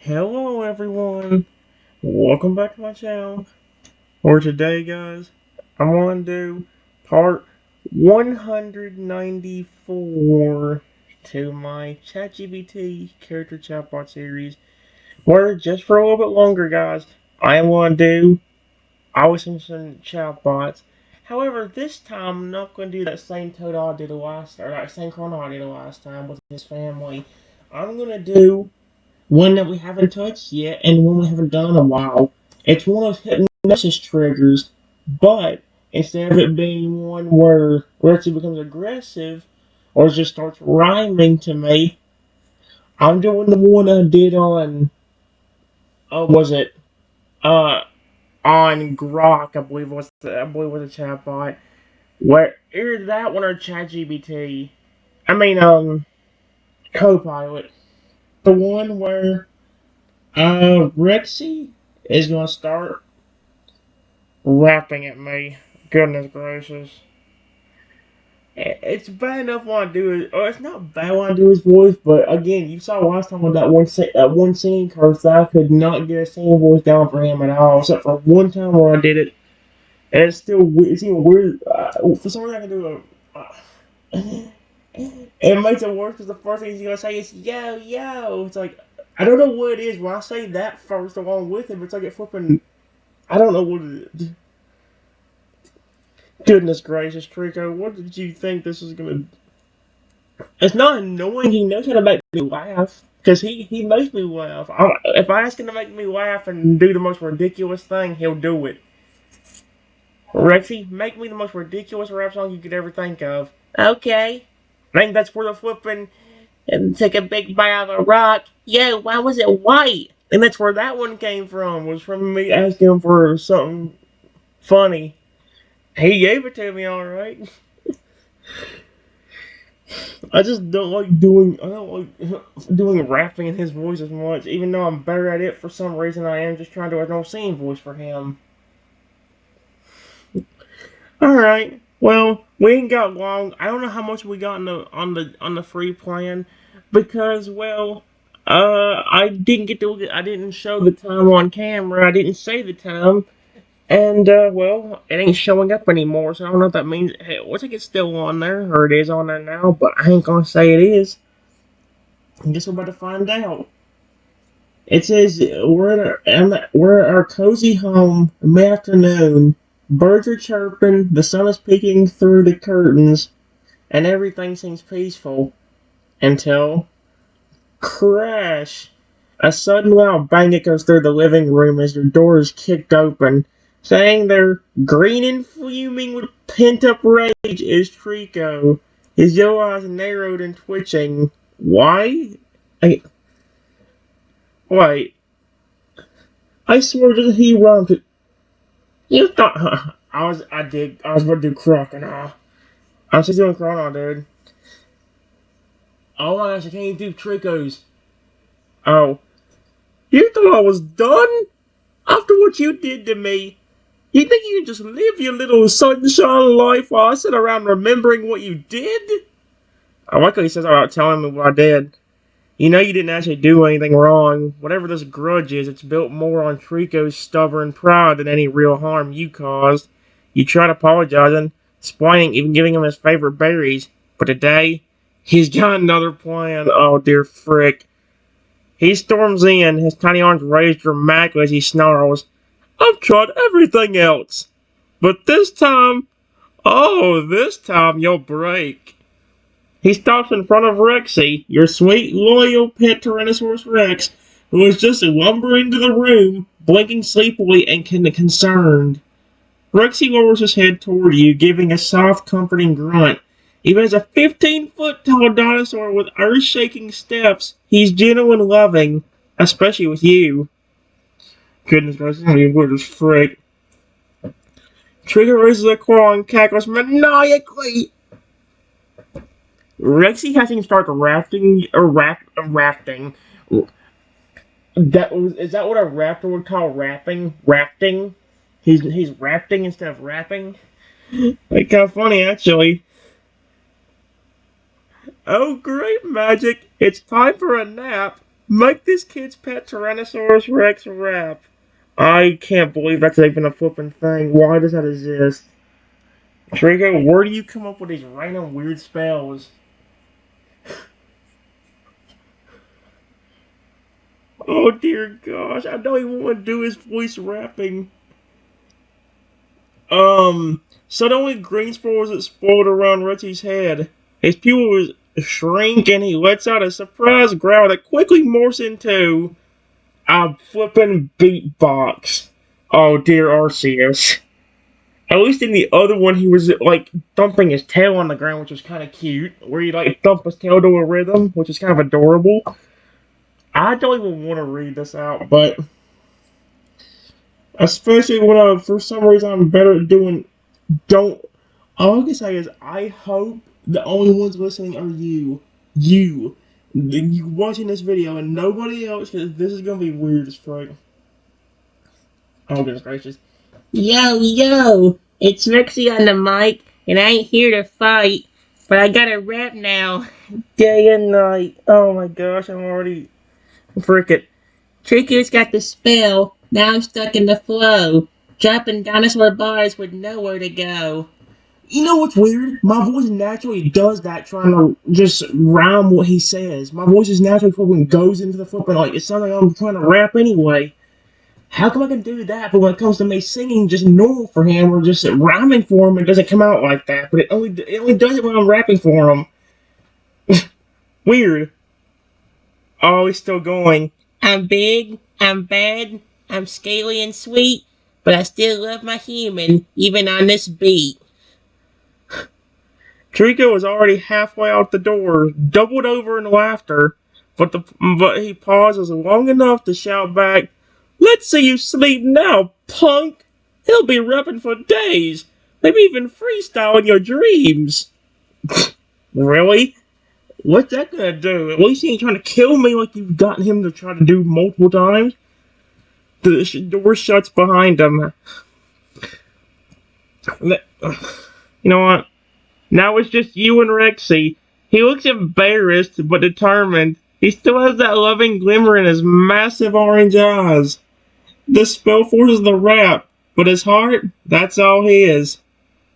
Hello everyone, welcome back to my channel. For today guys, I'm going to do part 194 to my ChatGPT character chatbot series, where just for a little bit longer guys, I am going to do always some chatbots. However, this time I'm not going to do that same Toad I did that same Chrono I did last time with his family. I'm going to do one that we haven't touched yet, and one we haven't done in a while. It's one of those hypnosis triggers, but instead of it being one where Richie becomes aggressive or just starts rhyming to me, I'm doing the one I did on, was it, on Grok, I believe was a chatbot, where either that one or ChatGPT, Copilot, the one where Rexy is gonna start rapping at me. Goodness gracious. It's bad enough when I do it. Oh, it's not bad when I do his voice, but again, you saw last time with that one singing curse that I could not get a singing voice down for him at all, except for one time where I did it, and it's even weird. For some reason, I can do a. It makes it worse because the first thing he's gonna say is yo yo. It's like I don't know what it is when I say that first along with him. It's like it flipping. I don't know what it is. Goodness gracious, Trico, what did you think this is gonna? It's not annoying. He knows how to make me laugh because he makes me laugh. If I ask him to make me laugh and do the most ridiculous thing, he'll do it. Rexy, make me the most ridiculous rap song you could ever think of. Okay. I think that's where the flipping and take a big bite out of a rock. Yo, why was it white? And that's where that one came from. Was from me asking him for something funny. He gave it to me, all right. I just don't like doing rapping in his voice as much, even though I'm better at it for some reason. I am just trying to do a no singing voice for him. All right. Well, we ain't got long. I don't know how much we got on the free plan because I didn't show the time on camera. I didn't say the time. And, it ain't showing up anymore, so I don't know if that means, hey, it looks like it's still on there, or it is on there now, but I ain't gonna say it is. I guess we're about to find out. It says, we're at our cozy home, mid-afternoon, birds are chirping, the sun is peeking through the curtains, and everything seems peaceful, until, crash! A sudden loud bang goes through the living room as your door is kicked open. Saying they're green and fuming with pent-up rage is Trico. His yellow eyes narrowed and twitching. Why? I, wait. I swear that he rhymed it. You thought I was about to do crocodile. I was just doing crocodile, dude. Oh my gosh, I can't even do Tricos. Oh. You thought I was done? After what you did to me? You think you can just live your little sunshine life while I sit around remembering what you did? I like how he says about telling me what I did. You know you didn't actually do anything wrong. Whatever this grudge is, it's built more on Trico's stubborn pride than any real harm you caused. You tried apologizing, explaining, even giving him his favorite berries. But today, he's got another plan. Oh, dear frick. He storms in, his tiny arms raised dramatically as he snarls. I've tried everything else. But this time, this time you'll break. He stops in front of Rexy, your sweet, loyal pet Tyrannosaurus Rex, who is just lumbering into the room, blinking sleepily and concerned. Rexy lowers his head toward you, giving a soft, comforting grunt. Even as a 15-foot tall dinosaur with earth-shaking steps, he's gentle and loving, especially with you. Goodness gracious, I'm even weird as frick. Trigger raises a claw and cackles maniacally. Rexy has him start rafting. Is that what a raptor would call rapping? Rafting? He's rafting instead of rapping? Like, kind of funny, actually. Oh, great magic! It's time for a nap. Make this kid's pet Tyrannosaurus Rex rap. I can't believe that's even a flippin' thing. Why does that exist? Draco, where do you come up with these random weird spells? Oh dear gosh, I don't even want to do his voice rapping. Suddenly green spores explode around Richie's head. His pupils shrink and he lets out a surprise growl that quickly morphs into a flippin' beatbox. Oh dear Arceus. At least in the other one, he was like thumping his tail on the ground, which was kind of cute. Where he like thump his tail to a rhythm, which is kind of adorable. I don't even want to read this out, but especially when for some reason I'm better at doing. Don't. All I can say is I hope the only ones listening are you. You watching this video and nobody else, because this is gonna be weird as fuck. Oh goodness gracious. Yo, it's Rexy on the mic, and I ain't here to fight, but I got a rap now. Day and night. Oh my gosh, I'm already frickin'. Tricky's got the spell. Now I'm stuck in the flow, dropping dinosaur bars with nowhere to go. You know what's weird? My voice naturally does that, trying to just rhyme what he says. My voice is naturally fucking goes into the flipping like it sounds like I'm trying to rap anyway. How come I can do that, but when it comes to me singing just normal for him or just rhyming for him, it doesn't come out like that? But it only does it when I'm rapping for him. Weird. Oh, he's still going. I'm big, I'm bad, I'm scaly and sweet, but I still love my human, even on this beat. Trico was already halfway out the door, doubled over in laughter, but he pauses long enough to shout back, "Let's see you sleep now, punk! He'll be rapping for days, maybe even freestyling your dreams." Really? What's that gonna do? At least he ain't trying to kill me like you've gotten him to try to do multiple times. The door shuts behind him. You know what? Now it's just you and Rexy. He looks embarrassed but determined. He still has that loving glimmer in his massive orange eyes. The spell forces the rap, but his heart, that's all his.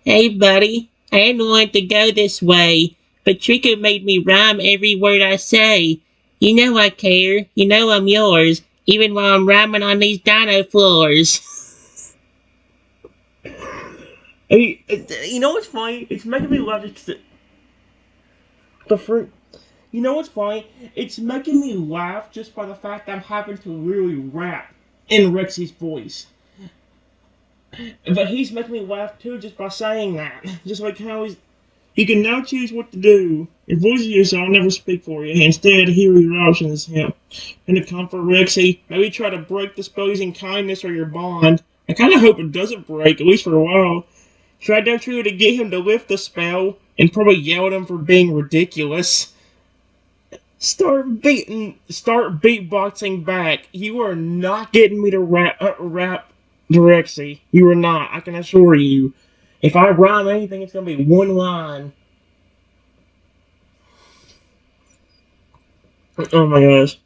Hey buddy, I didn't want to go this way, but Trico made me rhyme every word I say. You know I care, you know I'm yours, even while I'm rhyming on these dino floors. Hey, you know what's funny? It's making me laugh. The fruit. You know what's funny? It's making me laugh just by the fact that I'm having to really rap in Rexy's voice. But he's making me laugh too just by saying that. Just like how you can now choose what to do. Your voice is yours, so I'll never speak for you. Instead, here are your options. And to comfort Rexy, maybe try to break the spell using kindness or your bond. I kind of hope it doesn't break, at least for a while. Try down to get him to lift the spell, and probably yell at him for being ridiculous. Start beatboxing back. You are not getting me to rap Rexy. You are not, I can assure you. If I rhyme anything, it's gonna be one line. Oh my gosh.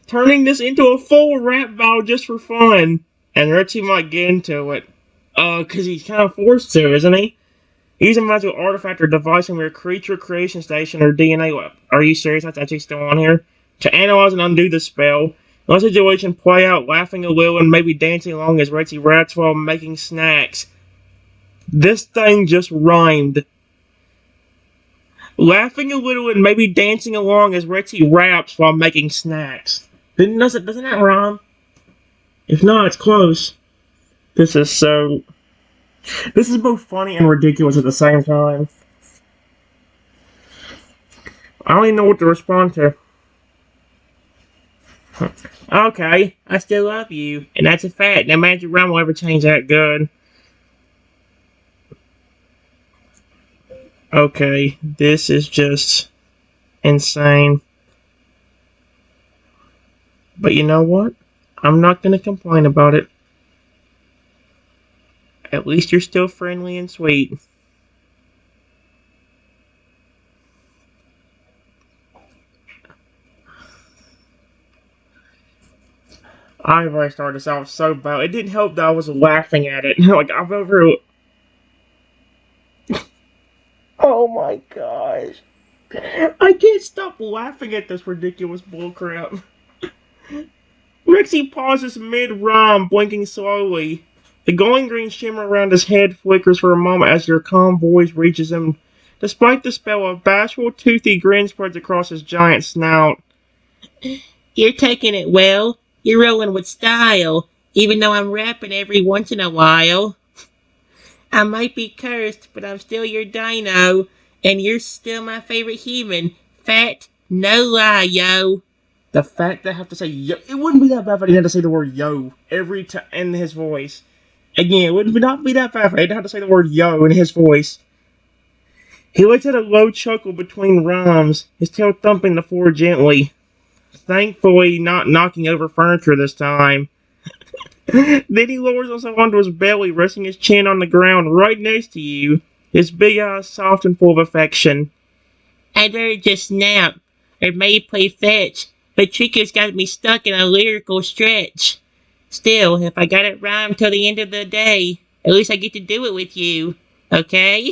Turning this into a full rap battle just for fun. And Rexy might get into it. Cause he's kind of forced to, isn't he? Use a magical artifact or device from your creature creation station or DNA lab. Are you serious? That's actually still on here. To analyze and undo the spell. Let the situation play out, laughing a little and maybe dancing along as Rexy raps while making snacks. This thing just rhymed. Laughing a little and maybe dancing along as Rexy raps while making snacks. Doesn't that rhyme? If not, it's close. This is both funny and ridiculous at the same time. I don't even know what to respond to. Okay, I still love you, and that's a fact. No magic rhyme will ever change that good. Okay, this is just insane. But you know what? I'm not gonna complain about it. At least you're still friendly and sweet. I've already started this off so bad. It didn't help that I was laughing at it. Like, I'm over. Oh my gosh. I can't stop laughing at this ridiculous bullcrap. Rexy pauses mid-rhyme, blinking slowly. The glowing green shimmer around his head flickers for a moment as your calm voice reaches him. Despite the spell, a bashful, toothy grin spreads across his giant snout. You're taking it well. You're rolling with style, even though I'm rapping every once in a while. I might be cursed, but I'm still your dino, and you're still my favorite human. Fat, no lie, yo. The fact that I have to say yo, it wouldn't be that bad if I didn't have to say the word yo every time in his voice. Again, it would not be that bad if I didn't have to say the word yo in his voice. He lets out a low chuckle between rhymes, his tail thumping the floor gently. Thankfully, not knocking over furniture this time. Then he lowers himself onto his belly, resting his chin on the ground right next to you, his big eyes soft and full of affection. I'd rather just snap, or maybe play fetch, but Chico's got me stuck in a lyrical stretch. Still, if I got it rhymed till the end of the day, at least I get to do it with you, okay?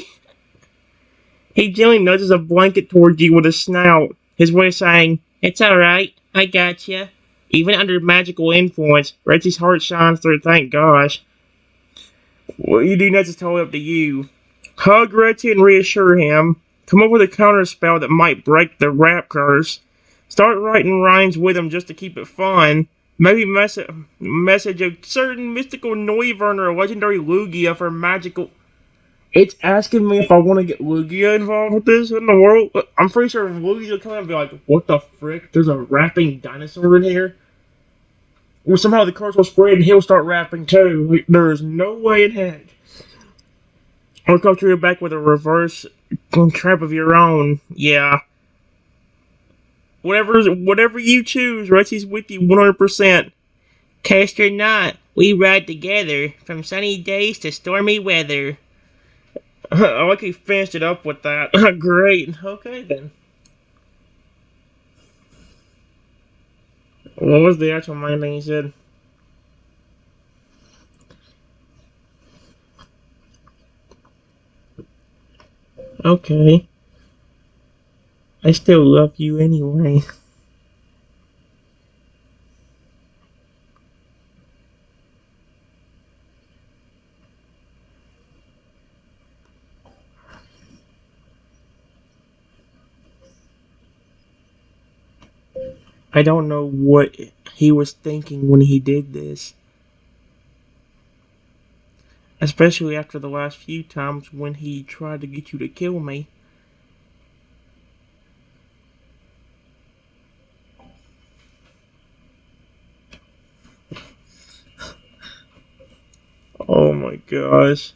He gently nudges a blanket toward you with his snout, his way of saying, It's alright, I gotcha. Even under magical influence, Reggie's heart shines through, thank gosh. What you do next is totally up to you. Hug Reggie and reassure him. Come up with a counter spell that might break the rap curse. Start writing rhymes with him just to keep it fun. Maybe message a certain mystical Neuverner or legendary Lugia for magical... It's asking me if I want to get Lugia involved with this in the world. I'm pretty sure Lugia will come out and be like, what the frick? There's a rapping dinosaur in here? Or somehow the curse will spread and he'll start rapping too. Like, there is no way in heck. I'll come to you back with a reverse trap of your own. Yeah. Whatever you choose, Reggie's with you 100%. Cursed or not, we ride together, from sunny days to stormy weather. I like he finished it up with that. Great. Okay then. What was the actual main thing he said? Okay. I still love you anyway. I don't know what he was thinking when he did this. Especially after the last few times when he tried to get you to kill me. Oh my gosh.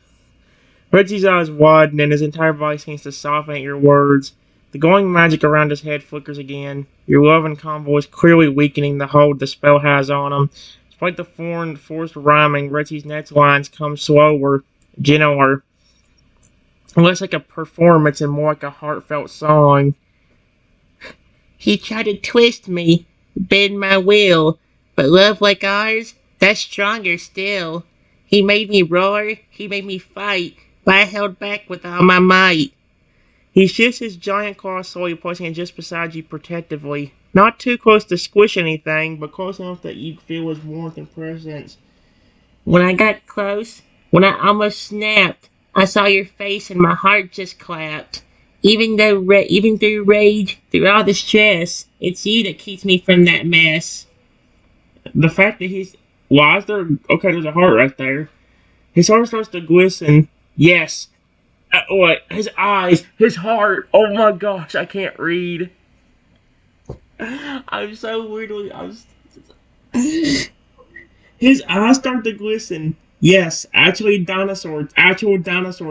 Reggie's eyes widen and his entire body seems to soften at your words. The glowing magic around his head flickers again, your love and calm voice clearly weakening the hold the spell has on him. Despite the forced rhyming, Reggie's next lines come slower, gentler, less like a performance and more like a heartfelt song. He tried to twist me, bend my will, but love like ours, that's stronger still. He made me roar, he made me fight, but I held back with all my might. He shifts his giant claw slowly, placing it just beside you protectively. Not too close to squish anything, but close enough that you'd feel his warmth and presence. When I got close, when I almost snapped, I saw your face and my heart just clapped. Even through rage, through all the stress, it's you that keeps me from that mess. The fact that he's... Why is there... Okay, there's a heart right there. His heart starts to glisten. Yes. What? His eyes, his heart. Oh my gosh, I can't read. I'm so weirdly... His eyes start to glisten. Yes, actual dinosaur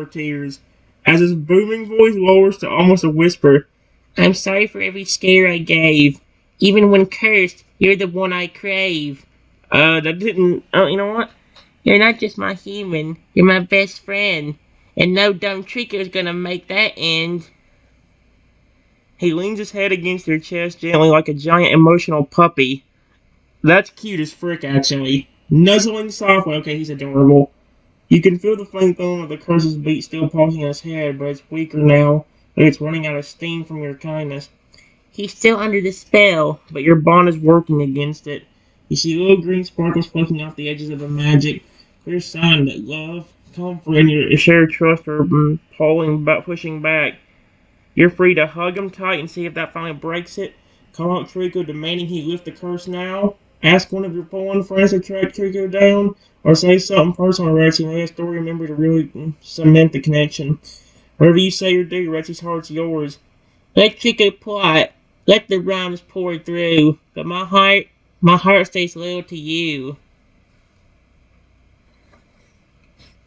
tears. As his booming voice lowers to almost a whisper. I'm sorry for every scare I gave. Even when cursed, you're the one I crave. That didn't... you know what? You're not just my human. You're my best friend. And no dumb tricker's gonna make that end. He leans his head against your chest gently like a giant emotional puppy. That's cute as frick, actually. Nuzzling softly. Okay, he's adorable. You can feel the faint thump of the curse's beat still pulsing in his head, but it's weaker now that it's running out of steam from your kindness. He's still under the spell, but your bond is working against it. You see little green sparkles flicking off the edges of the magic. Clear sign that love, comfort, and your shared trust are pushing back. You're free to hug him tight and see if that finally breaks it. Call out Trico demanding he lift the curse now. Ask one of your fallen friends to track Trico down. Or say something personal to Rexy and let a story remember to really cement the connection. Whatever you say or do, Rexy's heart's yours. Let Trico plot. Let the rhymes pour through. But my heart stays loyal to you.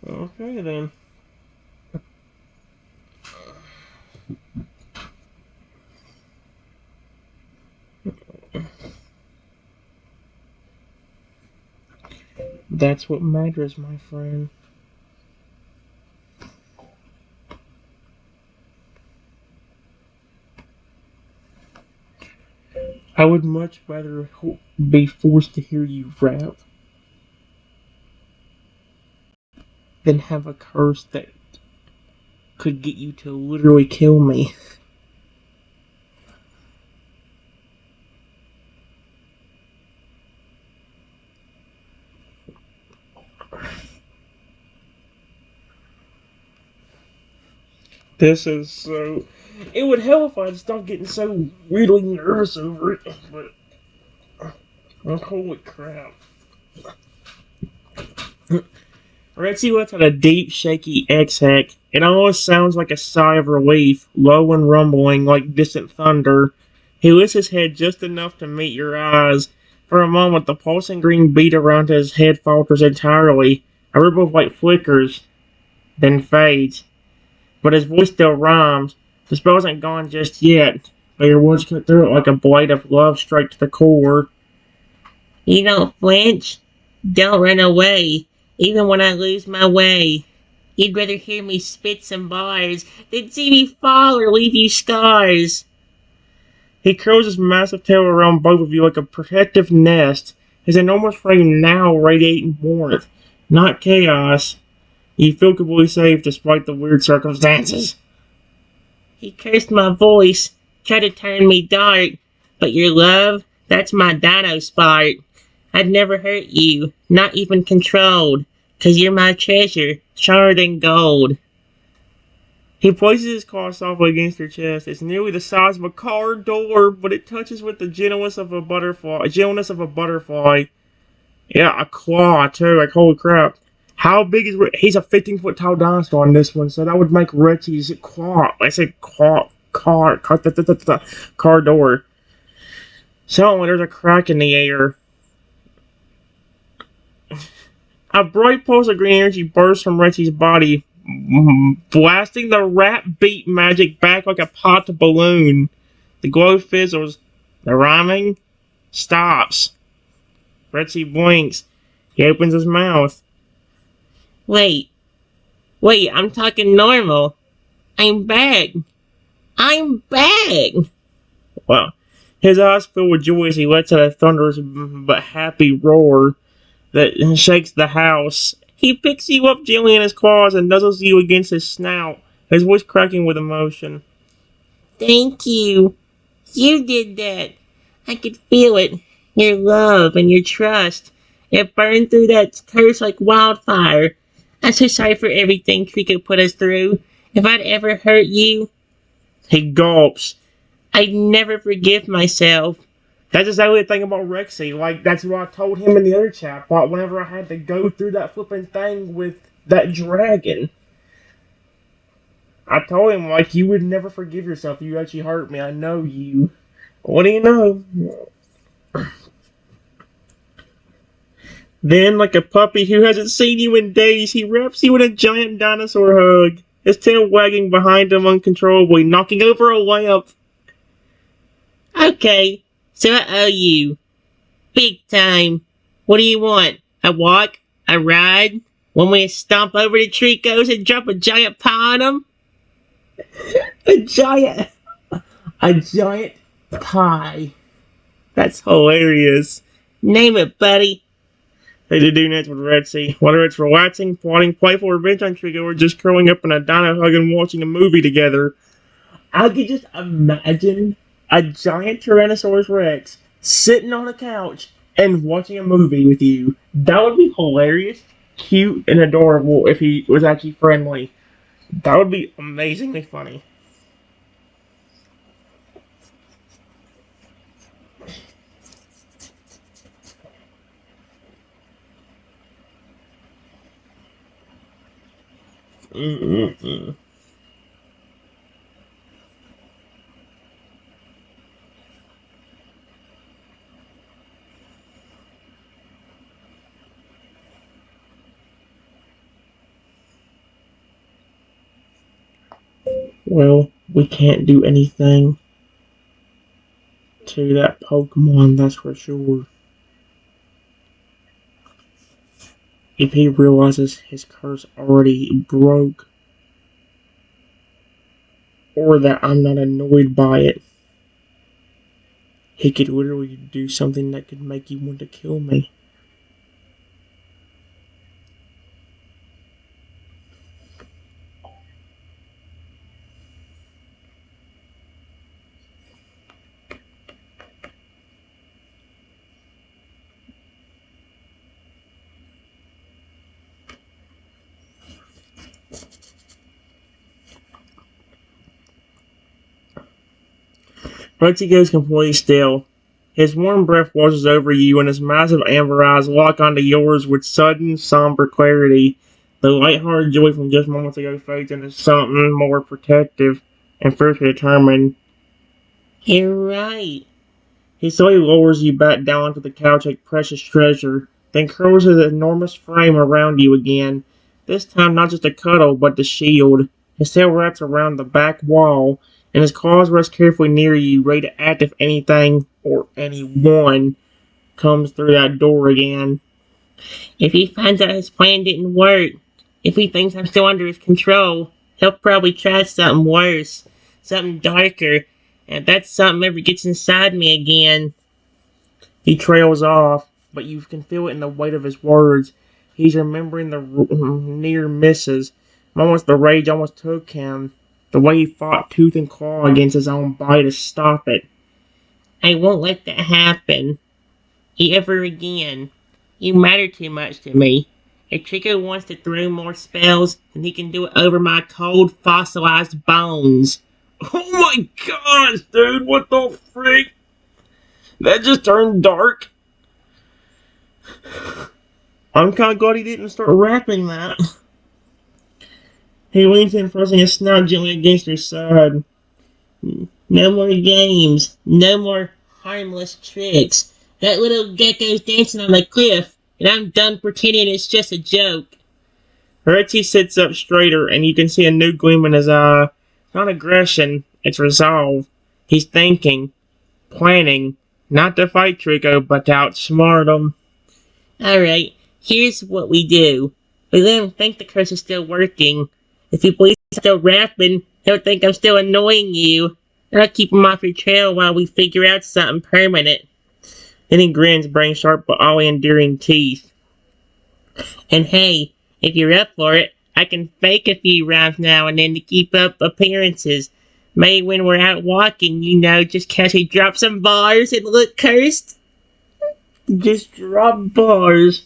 Okay then. That's what matters, my friend. I would much rather be forced to hear you rap than have a curse that could get you to literally kill me. This is so... It would help if I'd stop getting so weirdly nervous over it, but... Oh, holy crap. Rexy lets out a deep, shaky exhale. It almost sounds like a sigh of relief, low and rumbling like distant thunder. He lifts his head just enough to meet your eyes. For a moment, the pulsing green beat around his head falters entirely. A ripple of light flickers, then fades. But his voice still rhymes. The spell isn't gone just yet, but your words cut through it like a blade of love straight to the core. You don't flinch. Don't run away, even when I lose my way. You'd rather hear me spit some bars than see me fall or leave you scars. He curls his massive tail around both of you like a protective nest, his enormous frame now radiating warmth, not chaos. You feel completely safe despite the weird circumstances. He cursed my voice, tried to turn me dark, but your love, that's my dino spark. I'd never hurt you, not even controlled, 'cause you're my treasure, stronger than gold. He places his claw softly against your chest. It's nearly the size of a car door, but it touches with the gentleness of a butterfly. Yeah, a claw too. Like holy crap! How big is he's a 15-foot tall dinosaur on this one, so that would make Richie's claw. I said car door. Suddenly, there's a crack in the air. A bright pulse of green energy bursts from Richie's body, blasting the rap beat magic back like a popped balloon. The glow fizzles. The rhyming stops. Richie blinks. He opens his mouth. Wait, I'm talking normal. I'm back. Well, his eyes fill with joy as he lets out a thunderous but happy roar that shakes the house. He picks you up gently in his claws and nuzzles you against his snout, his voice cracking with emotion. Thank you. You did that. I could feel it. Your love and your trust. It burned through that curse like wildfire. I'm so sorry for everything Trico put us through. If I'd ever hurt you... He gulps. I'd never forgive myself. That's exactly the thing about Rexy. Like, that's what I told him in the other chat. But whenever I had to go through that flipping thing with that dragon, I told him, like, you would never forgive yourself if you actually hurt me. I know you. What do you know? Then, like a puppy who hasn't seen you in days, he wraps you in a giant dinosaur hug, his tail wagging behind him uncontrollably, knocking over a lamp. Okay, so I owe you. Big time. What do you want? A walk? A ride? Want me to stomp over to Trico's and drop a giant paw on him? A giant pie. That's hilarious. Name it, buddy. They do next with Retsy. Whether it's relaxing, plotting, playful revenge on Trico, or just curling up in a dino hug and watching a movie together. I could just imagine a giant Tyrannosaurus Rex sitting on a couch and watching a movie with you. That would be hilarious, cute, and adorable if he was actually friendly. That would be amazingly funny. Mm-mm-mm. Well, we can't do anything to that Pokemon, that's for sure. If he realizes his curse already broke, or that I'm not annoyed by it, he could literally do something that could make you want to kill me. Once he goes completely still, his warm breath washes over you and his massive amber eyes lock onto yours with sudden, somber clarity. The light-hearted joy from just moments ago fades into something more protective and fiercely determined. You're right. He slowly lowers you back down onto the couch like precious treasure, then curls his enormous frame around you again. This time not just a cuddle, but the shield. His tail wraps around the back wall, and his claws rest carefully near you, ready to act if anything or anyone comes through that door again. If he finds out his plan didn't work, if he thinks I'm still under his control, he'll probably try something worse, something darker, and if that something ever gets inside me again. He trails off, but you can feel it in the weight of his words. He's remembering the near misses, moments the rage almost took him, the way he fought tooth and claw against his own body to stop it. I won't let that happen. Ever again. You matter too much to me. If Chico wants to throw more spells, then he can do it over my cold, fossilized bones. Oh my gosh, dude, what the freak? That just turned dark. I'm kinda glad he didn't start rapping that. He leans in, pressing his snout gently against her side. No more games. No more harmless tricks. That little gecko's dancing on the cliff, and I'm done pretending it's just a joke. Reggie sits up straighter, and you can see a new gleam in his eye. It's not aggression, it's resolve. He's thinking, planning, not to fight Trico, but to outsmart him. Alright, here's what we do. We let him think the curse is still working. If he believes I'm still rapping, he'll think I'm still annoying you. And I'll keep him off your trail while we figure out something permanent. Then he grins, bringing sharp but all endearing teeth. And hey, if you're up for it, I can fake a few rhymes now and then to keep up appearances. Maybe when we're out walking, just casually drop some bars and look cursed. Just drop bars.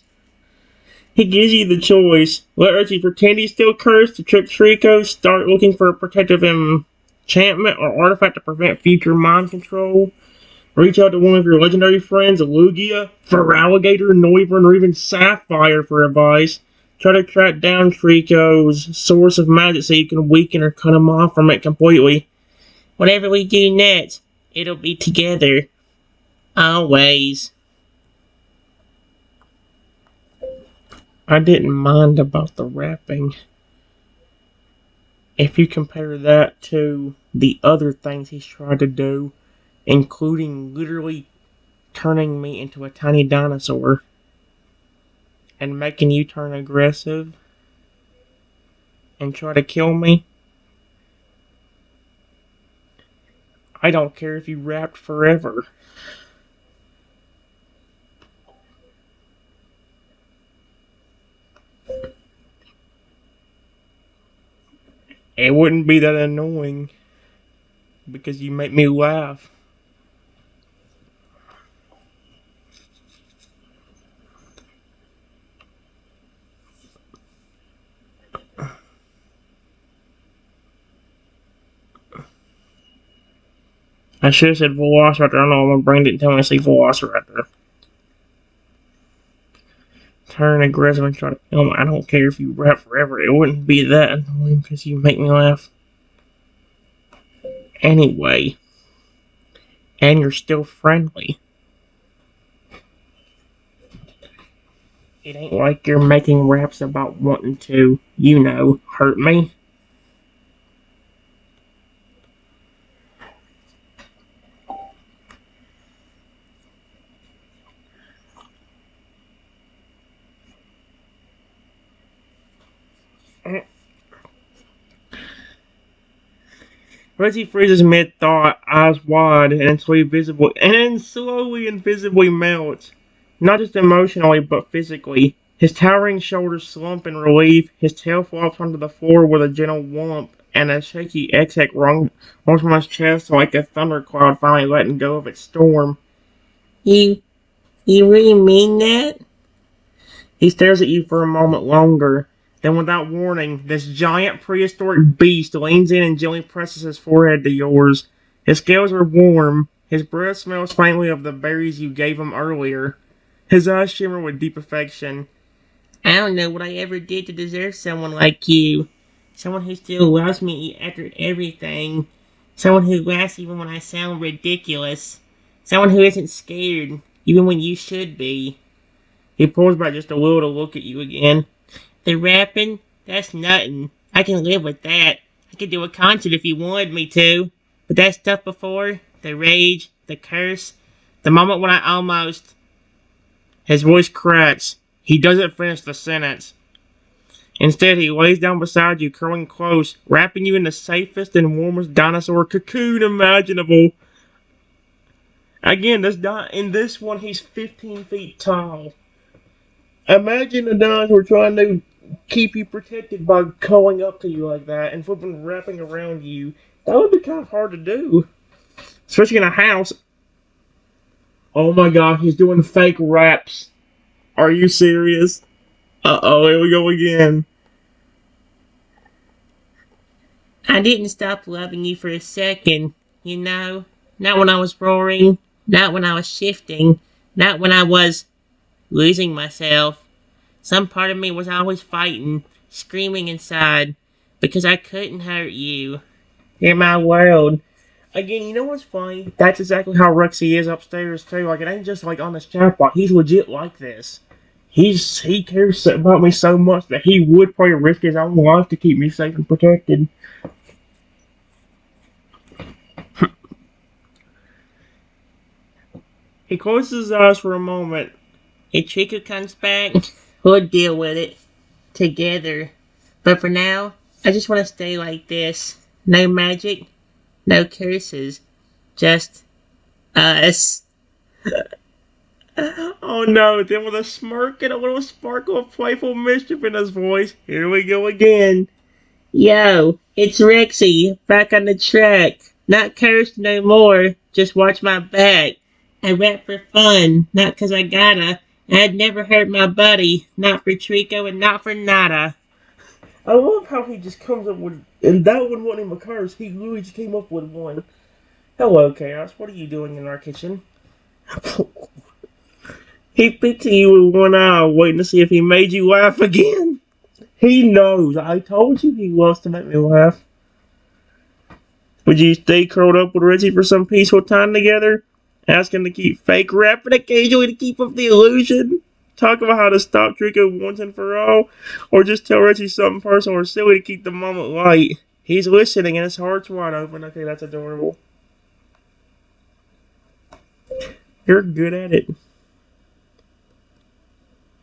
He gives you the choice. Let Reggie pretend he's still cursed to trick Trico, start looking for a protective enchantment or artifact to prevent future mind control. Reach out to one of your legendary friends, Lugia, Feraligatr, Noivern, or even Sapphire for advice. Try to track down Trico's source of magic so you can weaken or cut him off from it completely. Whatever we do next, it'll be together. Always. I didn't mind about the rapping. If you compare that to the other things he's tried to do, including literally turning me into a tiny dinosaur and making you turn aggressive and try to kill me, I don't care if you rapped forever. It wouldn't be that annoying because you make me laugh. I should have said Velociraptor. I don't know, my brain didn't tell me to say Velociraptor. Turn aggressive and try to kill him. I don't care if you rap forever. It wouldn't be that annoying because you make me laugh. Anyway. And you're still friendly. It ain't like you're making raps about wanting to, hurt me. Reggie freezes mid-thought, eyes wide, and then slowly and visibly melts. Not just emotionally, but physically. His towering shoulders slump in relief, his tail flops onto the floor with a gentle whomp, and a shaky exhale runs from his chest like a thundercloud finally letting go of its storm. You really mean that? He stares at you for a moment longer. Then, without warning, this giant prehistoric beast leans in and gently presses his forehead to yours. His scales are warm. His breath smells faintly of the berries you gave him earlier. His eyes shimmer with deep affection. I don't know what I ever did to deserve someone like you. Someone who still loves me after everything. Someone who laughs even when I sound ridiculous. Someone who isn't scared, even when you should be. He pulls back just a little to look at you again. The rapping? That's nothing. I can live with that. I could do a concert if you wanted me to. But that stuff before, the rage, the curse, the moment when I almost... His voice cracks. He doesn't finish the sentence. Instead, he lays down beside you, curling close, wrapping you in the safest and warmest dinosaur cocoon imaginable. Again, in this one, he's 15 feet tall. Imagine a dinosaur trying to keep you protected by curling up to you like that and flipping, wrapping around you. That would be kind of hard to do. Especially in a house. Oh my god, he's doing fake raps. Are you serious? Uh-oh, here we go again. I didn't stop loving you for a second, Not when I was roaring, not when I was shifting, not when I was losing myself. Some part of me was always fighting, screaming inside, because I couldn't hurt you. You're my world. Again, you know what's funny? That's exactly how Rexy is upstairs too. Like, it ain't just like on this chatbot. He's legit like this. He cares about me so much that he would probably risk his own life to keep me safe and protected. He closes his eyes for a moment. If Chico comes back, we'll deal with it together. But for now, I just want to stay like this. No magic, no curses, just us. Oh no, then with a smirk and a little sparkle of playful mischief in his voice, here we go again. Yo, it's Rexy, back on the track. Not cursed no more, just watch my back. I rap for fun, not 'cause I gotta. I'd never hurt my buddy, not for Trico and not for nada. I love how he just comes up with, and that one wasn't even a curse, he literally just came up with one. Hello, Chaos, what are you doing in our kitchen? He peeked at you with one eye, waiting to see if he made you laugh again. He knows. I told you he loves to make me laugh. Would you stay curled up with Reggie for some peaceful time together? Ask him to keep fake rapping occasionally to keep up the illusion? Talk about how to stop Trico once and for all? Or just tell Reggie something personal or silly to keep the moment light? He's listening and his heart's wide open. Okay, that's adorable. You're good at it.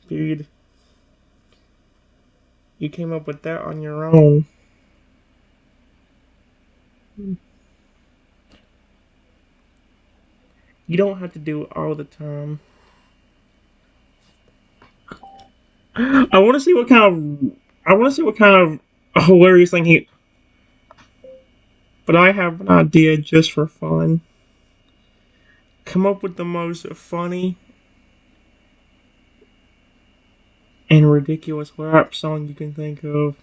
Dude. You came up with that on your own. You don't have to do it all the time. I want to see what kind of hilarious thing he. but I have an idea just for fun. Come up with the most funny and ridiculous rap song you can think of.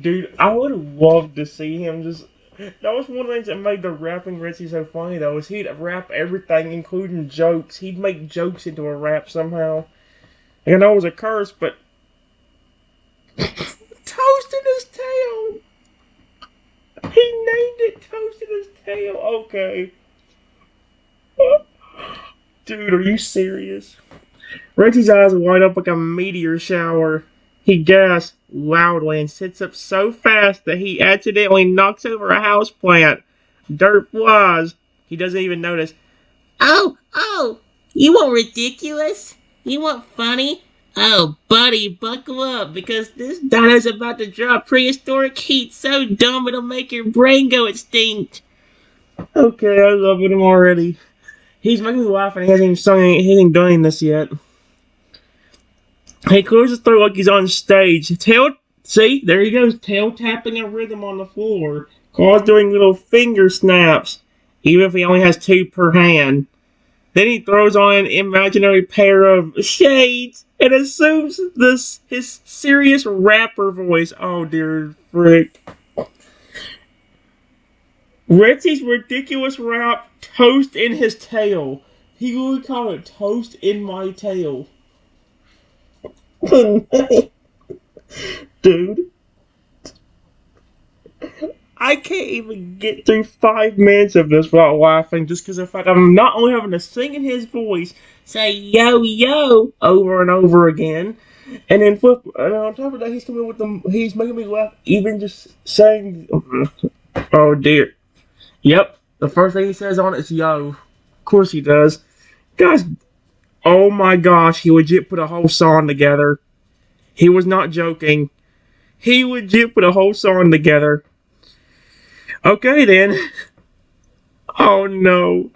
Dude, I would love to see him just. That was one of the things that made the rapping Ritzy so funny, though, is he'd rap everything, including jokes. He'd make jokes into a rap somehow. Like, I know it was a curse, but. Toasting his tail! He named it Toasting his tail. Okay. Dude, are you serious? Reggie's eyes light up like a meteor shower. He gasps loudly and sits up so fast that he accidentally knocks over a houseplant. Dirt flies. He doesn't even notice. Oh, you want ridiculous? You want funny? Oh, buddy, buckle up, because this dino's about to drop prehistoric heat so dumb it'll make your brain go extinct. Okay, I love him already. He's making me laugh and he hasn't done this yet. He clears his throat like he's on stage. See, there he goes, tail tapping a rhythm on the floor. Claws doing little finger snaps, even if he only has 2 per hand. Then he throws on an imaginary pair of shades and assumes his serious rapper voice. Oh dear frick. Retsy's ridiculous rap, Toast in His Tail. He would call it Toast in My Tail. Dude. I can't even get through 5 minutes of this without laughing just because of the fact I'm not only having to sing in his voice, say yo yo over and over again, and then and on top of that he's making me laugh even just saying, oh dear. Yep, the first thing he says on it is yo. Of course he does. Guys, oh my gosh, he legit put a whole song together. He was not joking. He legit put a whole song together. Okay then. Oh no.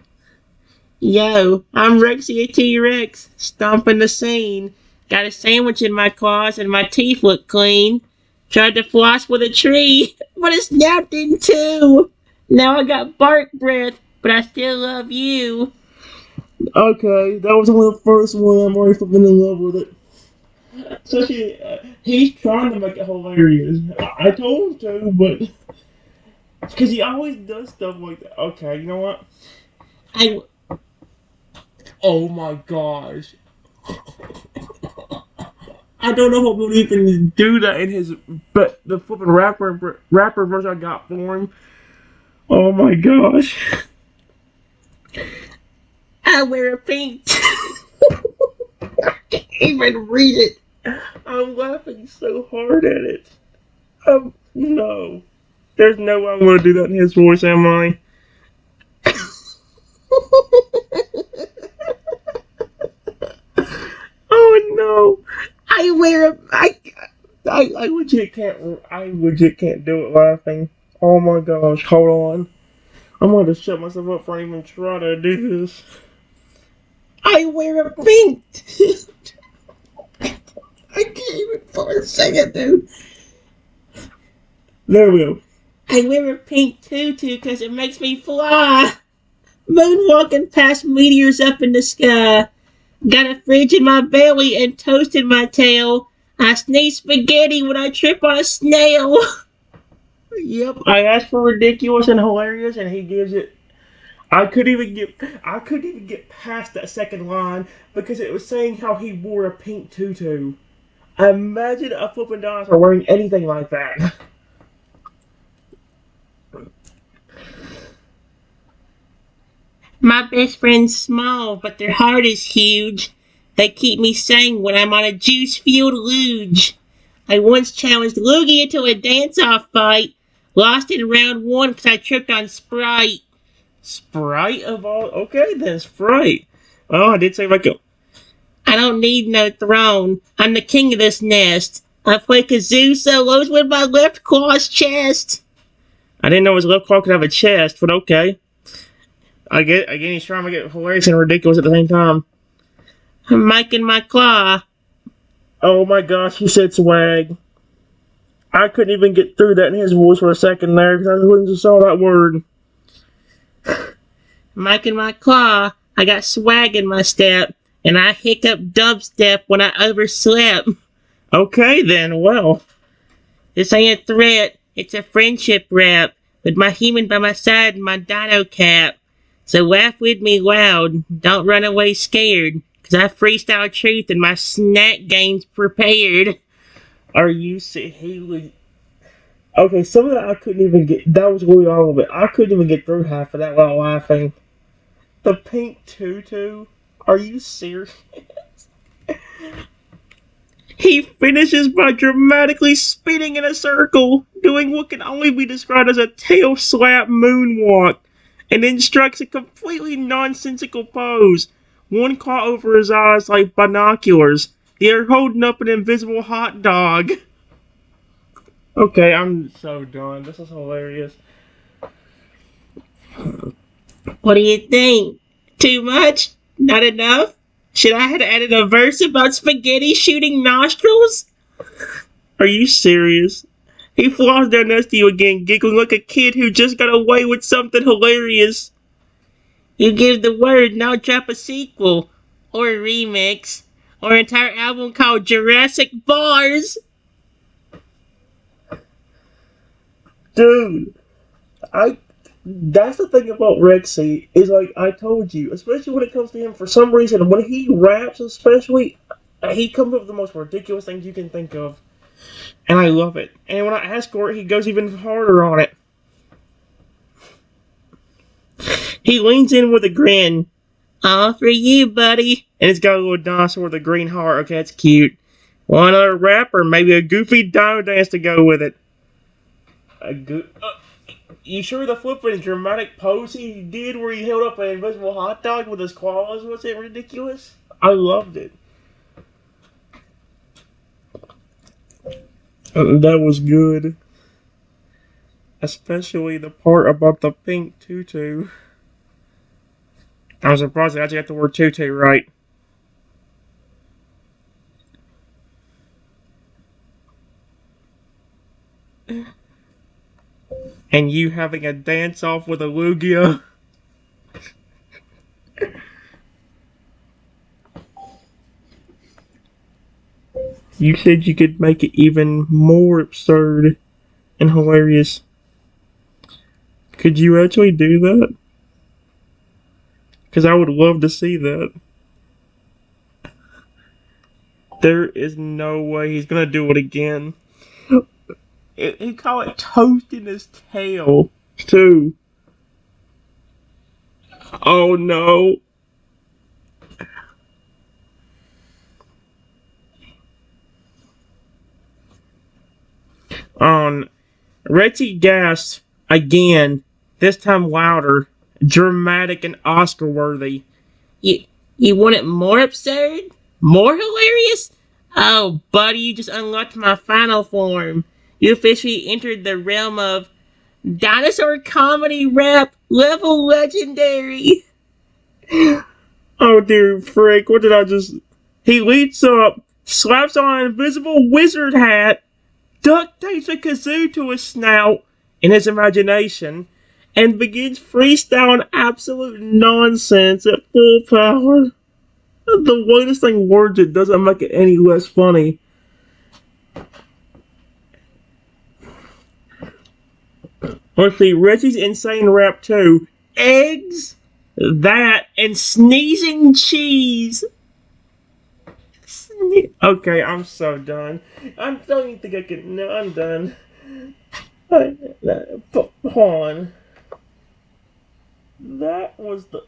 Yo, I'm Rexy a T-Rex, stomping the scene. Got a sandwich in my claws and my teeth look clean. Tried to floss with a tree, but it snapped in 2. Now I got bark breath, but I still love you. Okay, that was only the first one. I'm already flipping in love with it. So he's trying to make it hilarious. I told him to, but because he always does stuff like that. Okay, you know what? Oh my gosh. I don't know if we'll even do that in but the flipping rapper version I got for him. Oh my gosh. I wear a pink. I can't even read it. I'm laughing so hard at it. No. There's no way I'm going to do that in his voice, am I? Oh no. I legit can't do it laughing. Oh my gosh, hold on. I'm going to shut myself up for even trying to do this. I wear a pink. I can't even fucking sing it, dude. There we go. I wear a pink tutu because it makes me fly. Moonwalking past meteors up in the sky. Got a fridge in my belly and toast in my tail. I sneeze spaghetti when I trip on a snail. Yep, I asked for ridiculous and hilarious, and he gives it. I couldn't even get past that second line because it was saying how he wore a pink tutu. Imagine a flippin' dinosaur wearing anything like that. My best friend's small, but their heart is huge. They keep me sane when I'm on a juice-fueled luge. I once challenged Loogie into a dance-off fight. Lost in round 1 because I tripped on Sprite. Sprite of all? Okay then, Sprite. Oh, I did say like a. I don't need no throne. I'm the king of this nest. I play kazoo solos with my left claw's chest. I didn't know his left claw could have a chest, but okay. Again, he's trying to get hilarious and ridiculous at the same time. Mike and my claw. Oh my gosh, he said swag. I couldn't even get through that in his voice for a second there because I just saw that word. Mike and my claw. I got swag in my step, and I hiccup dubstep when I overslept. Okay then, well. This ain't a threat, it's a friendship rap, with my human by my side and my dino cap. So laugh with me loud, don't run away scared, 'cause I freestyle truth and my snack game's prepared. Are you serious? Okay, some of that I couldn't even get. That was really all of it. I couldn't even get through half of that without laughing. The pink tutu? Are you serious? He finishes by dramatically spinning in a circle, doing what can only be described as a tail slap moonwalk, and then strikes a completely nonsensical pose. One claw over his eyes like binoculars. The other holding up an invisible hot dog. Okay, I'm so done. This is hilarious. What do you think? Too much? Not enough? Should I have added a verse about spaghetti shooting nostrils? Are you serious? He flies down next to you again, giggling like a kid who just got away with something hilarious. You give the word and I'll drop a sequel, or a remix, or an entire album called Jurassic Bars. Dude, that's the thing about Rexy, is like I told you, especially when it comes to him, for some reason, when he raps especially, he comes up with the most ridiculous things you can think of. And I love it. And when I ask for it, he goes even harder on it. He leans in with a grin. All for you, buddy. And it's got a little dinosaur with a green heart. Okay, that's cute. Want another rap or maybe a goofy dino dance to go with it? You sure the flipping dramatic pose he did where he held up an invisible hot dog with his claws wasn't ridiculous? I loved it. That was good. Especially the part about the pink tutu. I'm surprised I actually got the word tutu right. And you having a dance-off with a Lugia. You said you could make it even more absurd and hilarious. Could you actually do that? Because I would love to see that. There is no way he's gonna do it again. He call it toasting his tail, too. Oh no. On Retty gasped again, this time louder, dramatic and Oscar worthy. You want it more absurd? More hilarious? Oh, buddy, you just unlocked my final form. You officially entered the realm of dinosaur comedy rap level legendary. Oh dear frick, what did I just... He leaps up, slaps on an invisible wizard hat, duct tapes a kazoo to his snout in his imagination, and begins freestyling absolute nonsense at full power. The latest thing words it doesn't make it any less funny. Let's see, Reggie's Insane Rap 2. Eggs, that, and sneezing cheese. Okay, I'm so done. I don't even think I can. No, I'm done. Hold on. That was the.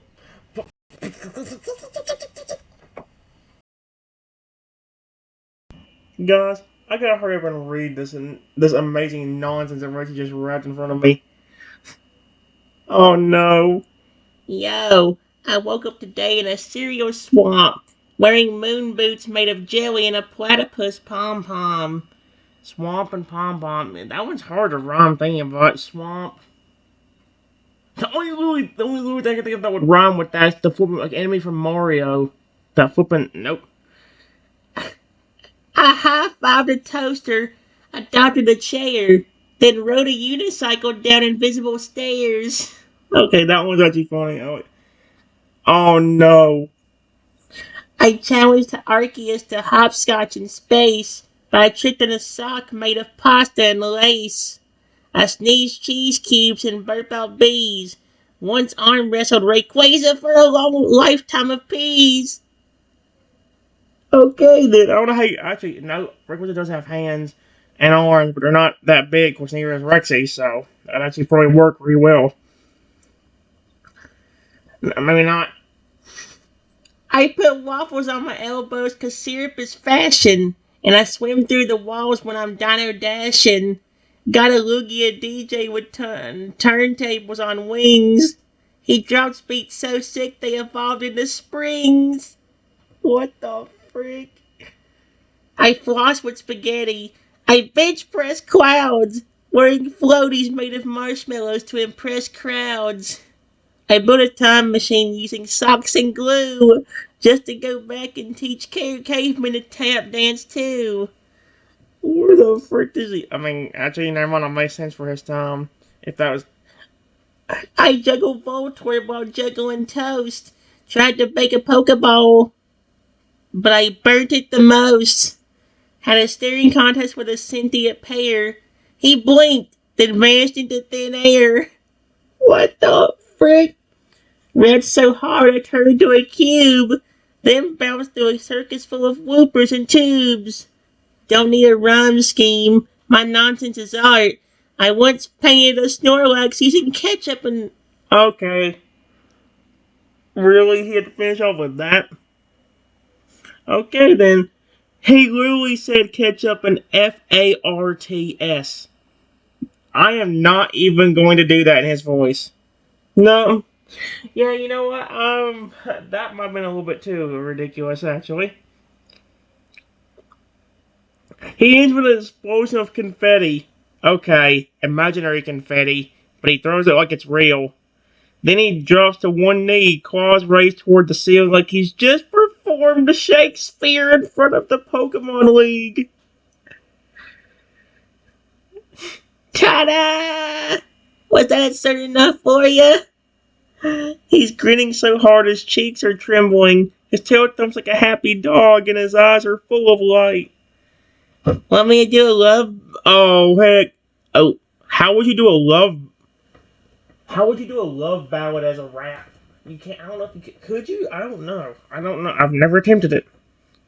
Guys, I gotta hurry up and read this and this amazing nonsense that Reggie just rapped in front of me. Oh no. Yo, I woke up today in a cereal swamp. wearing moon boots made of jelly and a platypus pom-pom. Swamp and pom-pom. That one's hard to rhyme thinking about. Swamp. The only thing I can think of that would rhyme with that's the flipping like enemy from Mario. That flipping nope. I high-fived a toaster, adopted a chair, then rode a unicycle down invisible stairs. Okay, that one's actually funny. Oh no. I challenged Arceus to hopscotch in space, but I tricked on a sock made of pasta and lace. I sneezed cheese cubes and burped out bees. Once arm wrestled Rayquaza for a long lifetime of peas. Okay then. I don't know how you actually no Rayquaza does have hands and arms, but they're not that big, of course, neither is Rexy, so that actually probably work really well. Maybe not. I put waffles on my elbows 'cause syrup is fashion, and I swim through the walls when I'm dino dashing. Got a Lugia DJ with turntables on wings. He drops beats so sick they evolved into springs. What the frick? I floss with spaghetti. I bench press clouds, wearing floaties made of marshmallows to impress crowds. I built a time machine using socks and glue, just to go back and teach cavemen to tap dance too. Where the frick does he? I mean, actually, never mind. It makes sense for his time. If that was I juggled Voltorb while juggling toast. Tried to bake a Pokeball, but I burnt it the most. Had a staring contest with a sentient pair. He blinked, then vanished into thin air. What the frick? Ran so hard I turned into a cube, then bounced through a circus full of whoopers and tubes. Don't need a rhyme scheme. My nonsense is art. I once painted a Snorlax using ketchup and... okay. Really, he had to finish off with that. Okay then. He literally said ketchup and FARTS. I am not even going to do that in his voice. No. Yeah, you know what? That might have been a little bit too ridiculous, actually. He ends with an explosion of confetti. Okay, imaginary confetti, but he throws it like it's real. Then he drops to one knee, claws raised toward the ceiling like he's just performed Shakespeare in front of the Pokemon League. Ta-da! Was that absurd enough for you? He's grinning so hard his cheeks are trembling. His tail thumps like a happy dog, and his eyes are full of light. Want me to do a love? Oh heck! Oh, how would you do a love? How would you do a love ballad as a rap? You can't. I don't know if you could. Could you? I don't know. I don't know. I've never attempted it.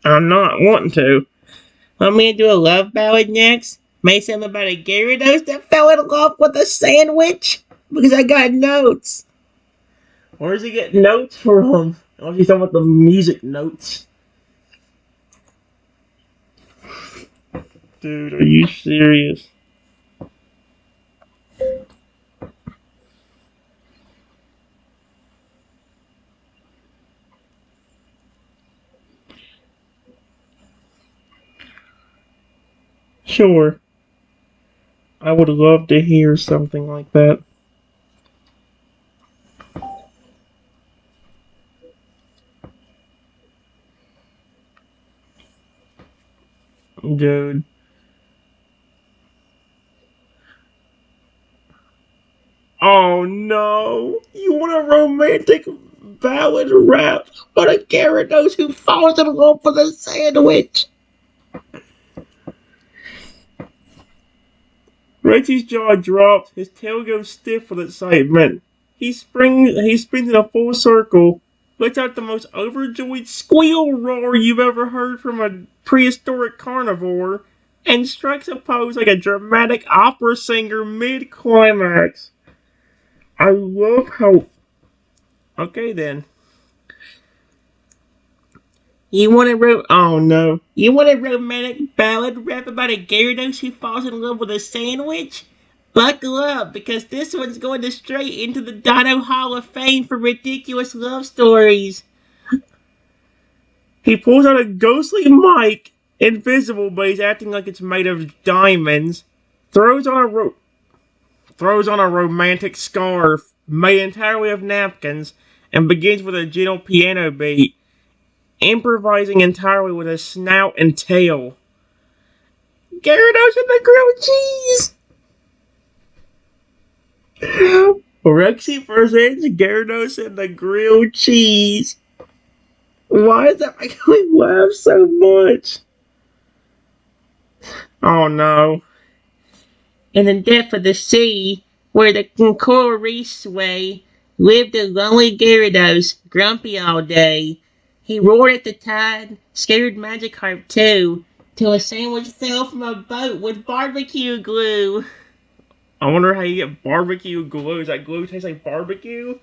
I'm not wanting to. Want me to do a love ballad next? Make something about a Gyarados that fell in love with a sandwich? Because I got notes. Where does he get notes from? Unless he's talking about the music notes. Dude, are you serious? Sure. I would love to hear something like that. Dude. Oh no! You want a romantic ballad rap about a Gyarados who falls in love with a sandwich? Reggie's jaw drops, his tail goes stiff with excitement. He spins in a full circle, lets out the most overjoyed squeal roar you've ever heard from a prehistoric carnivore, and strikes a pose like a dramatic opera singer mid-climax. I love how... Okay then. You want a Oh no. You want a romantic ballad rap about a Gyarados who falls in love with a sandwich? Buckle up, because this one's going to straight into the Dino Hall of Fame for ridiculous love stories. He pulls out a ghostly mic, invisible, but he's acting like it's made of diamonds. Throws on a romantic scarf made entirely of napkins, and begins with a gentle piano beat, improvising entirely with his snout and tail. Gyarados and the grilled cheese! Rexy presents Gyarados and the grilled cheese. Why does that make me laugh so much? Oh no. In the depth of the sea, where the coral reefs sway, lived a lonely Gyarados, grumpy all day. He roared at the tide, scared Magikarp too, till a sandwich fell from a boat with barbecue glue. I wonder how you get barbecue glue. Does that glue taste like barbecue?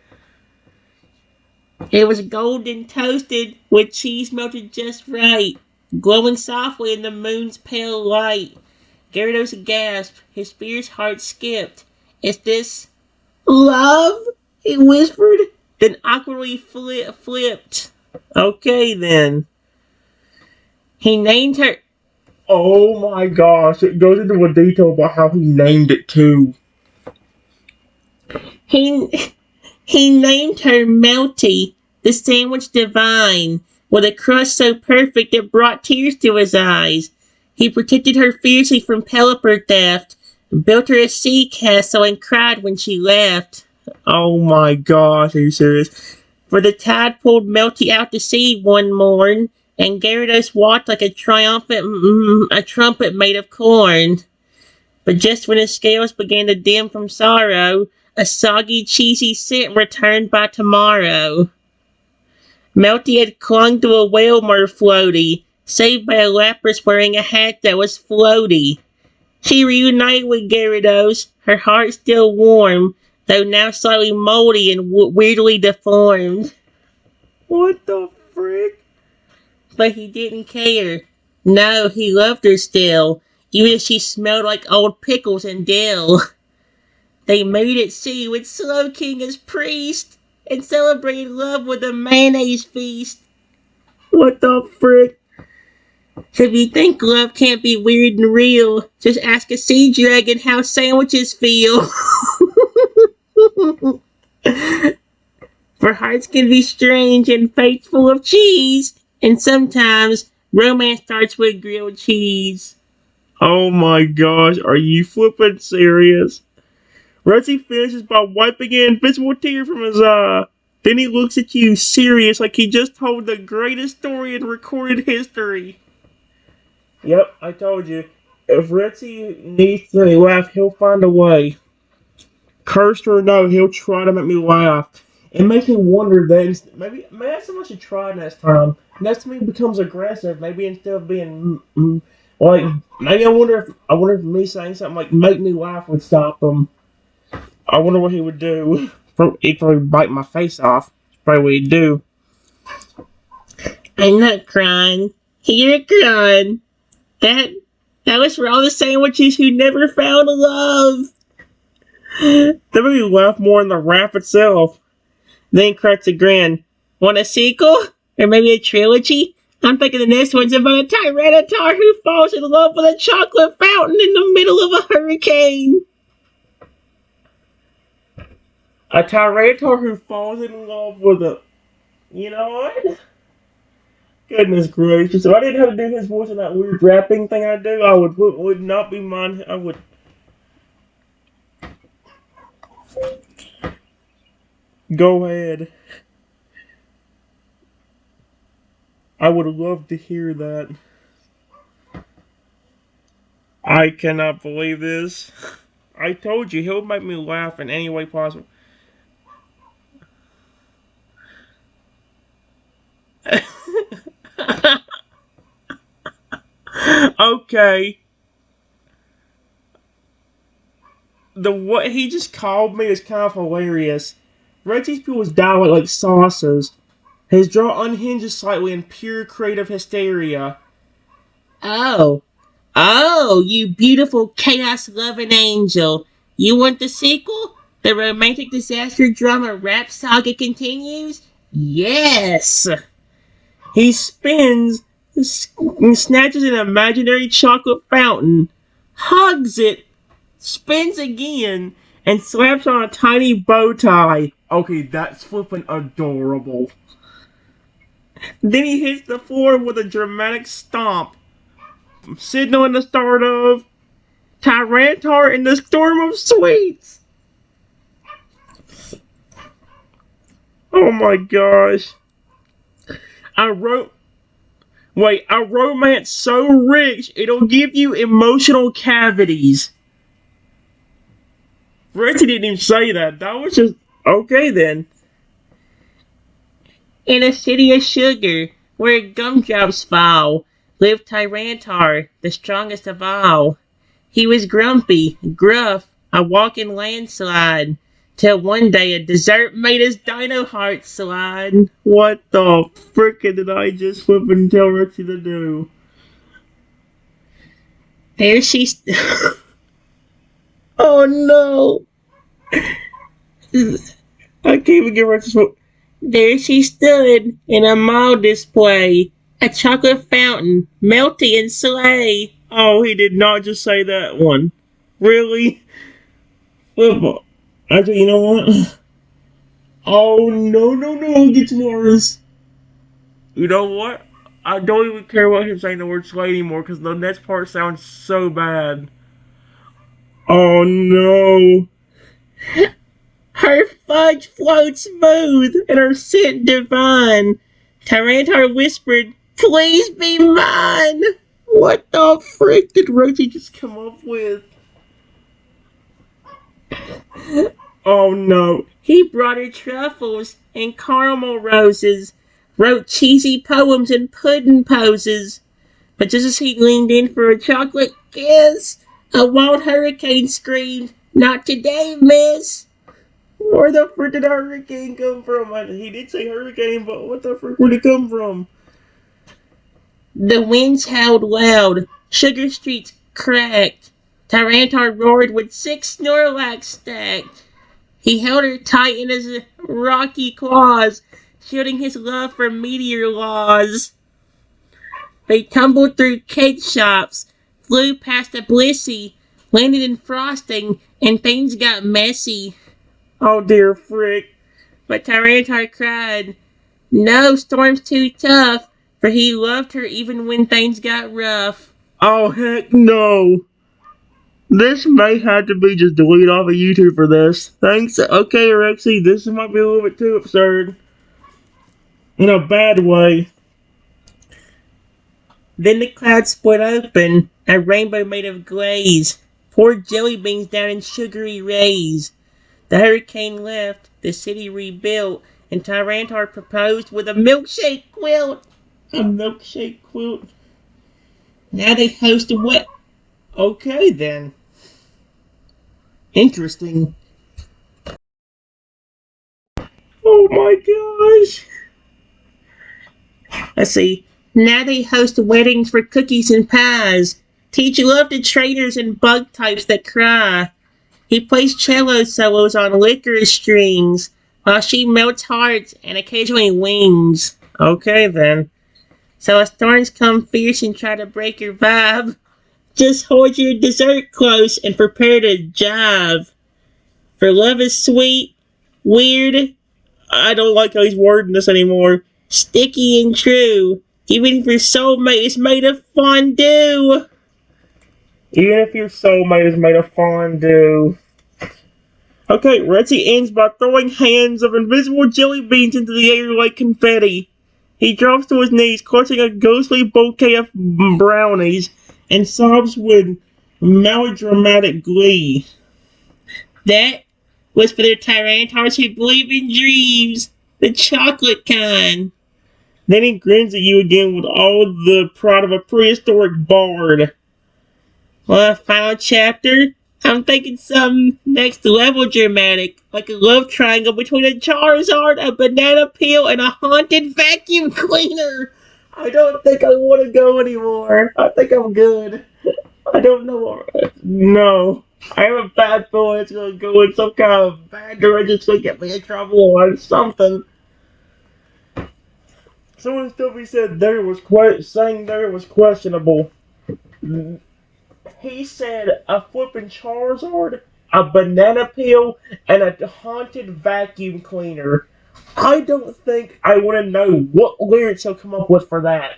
It was golden toasted, with cheese melted just right, glowing softly in the moon's pale light. Gyarados gasped, his fierce heart skipped. Is this love? He whispered, then awkwardly flipped. Okay then. He named her. Oh my gosh, it goes into a detail about how he named it too. He named her Melty, the sandwich divine, with a crust so perfect it brought tears to his eyes. He protected her fiercely from Pelipper theft, built her a sea castle, and cried when she left. Oh my gosh, are you serious? For the tide pulled Melty out to sea one morn, and Gyarados walked like a trumpet made of corn. But just when his scales began to dim from sorrow, a soggy, cheesy scent returned by tomorrow. Melty had clung to a whale-mer floaty, saved by a Lapras wearing a hat that was floaty. She reunited with Gyarados, her heart still warm, though now slightly moldy and weirdly deformed. What the frick? But he didn't care. No, he loved her still, even if she smelled like old pickles and dill. They married at sea with Slowking as priest, and celebrated love with a mayonnaise feast. What the frick? So if you think love can't be weird and real, just ask a sea dragon how sandwiches feel. For hearts can be strange and fates full of cheese, and sometimes romance starts with grilled cheese. Oh my gosh, are you flippin' serious? Rusty finishes by wiping an invisible tear from his eye. Then he looks at you serious like he just told the greatest story in recorded history. Yep, I told you. If Retzi needs to laugh, he'll find a way. Cursed or no, he'll try to make me laugh. It makes me wonder then, maybe someone should try next time. Next time he becomes aggressive, maybe instead of being like, maybe I wonder if me saying something like make me laugh would stop him. I wonder what he would do. He'd probably bite my face off. That's probably what he'd do. I'm not crying. You're crying. That was for all the sandwiches who never found love. That made me laugh more than the rap itself. Then cracks a grin. Want a sequel? Or maybe a trilogy? I'm thinking the next one's about a Tyranitar who falls in love with a chocolate fountain in the middle of a hurricane. A Tyranitar who falls in love with a... You know what? Goodness gracious. If I didn't have to do his voice in that weird rapping thing I do, I would not be mine. I would... Go ahead. I would love to hear that. I cannot believe this. I told you, he'll make me laugh in any way possible. Okay. What he just called me is kind of hilarious. Reggie's people's dialect like saucers. His jaw unhinges slightly in pure creative hysteria. Oh, you beautiful chaos-loving angel. You want the sequel? The romantic disaster drama rap saga continues? Yes! He spins, snatches an imaginary chocolate fountain, hugs it, spins again, and slaps on a tiny bow tie. Okay, that's flippin' adorable. Then he hits the floor with a dramatic stomp, signaling the start of Tyrantar in the Storm of Sweets. Oh my gosh. I wrote Wait, a romance so rich it'll give you emotional cavities. Reggie didn't even say that. That was just okay then. In a city of sugar, where gumdrops fall, lived Tyrantar, the strongest of all. He was grumpy, gruff, a walking landslide, till one day a dessert made his dino heart slide. What the frickin' did I just flip and tell Richie to do? There she Oh no! I can't even get Richie to There she stood in a mall display, a chocolate fountain, melty and slay. Oh, he did not just say that one. Really? Football. Actually, you know what? Oh, no, it gets worse. You know what? I don't even care about him saying the word slay anymore because the next part sounds so bad. Oh, no. Her fudge flowed smooth and her scent divine. Tyrantar whispered, "Please be mine." What the frick did Rosie just come up with? Oh no. He brought her truffles and caramel roses, wrote cheesy poems and pudding poses. But just as he leaned in for a chocolate kiss, a wild hurricane screamed, "Not today, miss." Where the frick did a hurricane come from? He did say hurricane, but what the frick would it come from? The winds howled loud, sugar streets cracked. Tyrantar roared with 6 Snorlax stacked. He held her tight in his rocky claws, shielding his love from meteor laws. They tumbled through cake shops, flew past a Blissey, landed in frosting, and things got messy. Oh dear frick. But Tyrantar cried, "No, Storm's too tough," for he loved her even when things got rough. Oh heck no. This may have to be just deleted off of YouTube for this. Thanks. Okay, Rexy, this might be a little bit too absurd. In a bad way. Then the clouds split open, a rainbow made of glaze, poured jelly beans down in sugary rays. The hurricane left, the city rebuilt, and Tyrantar proposed with a milkshake quilt. A milkshake quilt? Now they host a wet. Okay then. Interesting. Oh my gosh. Let's see. Now they host weddings for cookies and pies. Teach love to trainers and bug types that cry. He plays cello solos on licorice strings, while she melts hearts and occasionally wings. Okay then. So as thorns come fierce and try to break your vibe, just hold your dessert close and prepare to jive. For love is sweet, weird, I don't like how he's wording this anymore. sticky and true. Even if your soulmate is made of fondue. Even if your soulmate is made of fondue. Okay, Retzi ends by throwing hands of invisible jelly beans into the air like confetti. He drops to his knees, clutching a ghostly bouquet of brownies, and sobs with melodramatic glee. That was for the Tyrantars who believe in dreams, the chocolate kind. Then he grins at you again with all the pride of a prehistoric bard. Well, a final chapter? I'm thinking something next level dramatic, like a love triangle between a Charizard, a banana peel, and a haunted vacuum cleaner. I don't think I want to go anymore. I think I'm good. I don't know. No. I have a bad feeling it's going to go in some kind of bad direction. It's going to get me in trouble or something. some of the stuff he said there was saying there was questionable. He said a flipping Charizard, a banana peel, and a haunted vacuum cleaner. I don't think I want to know what lyrics he'll come up with for that.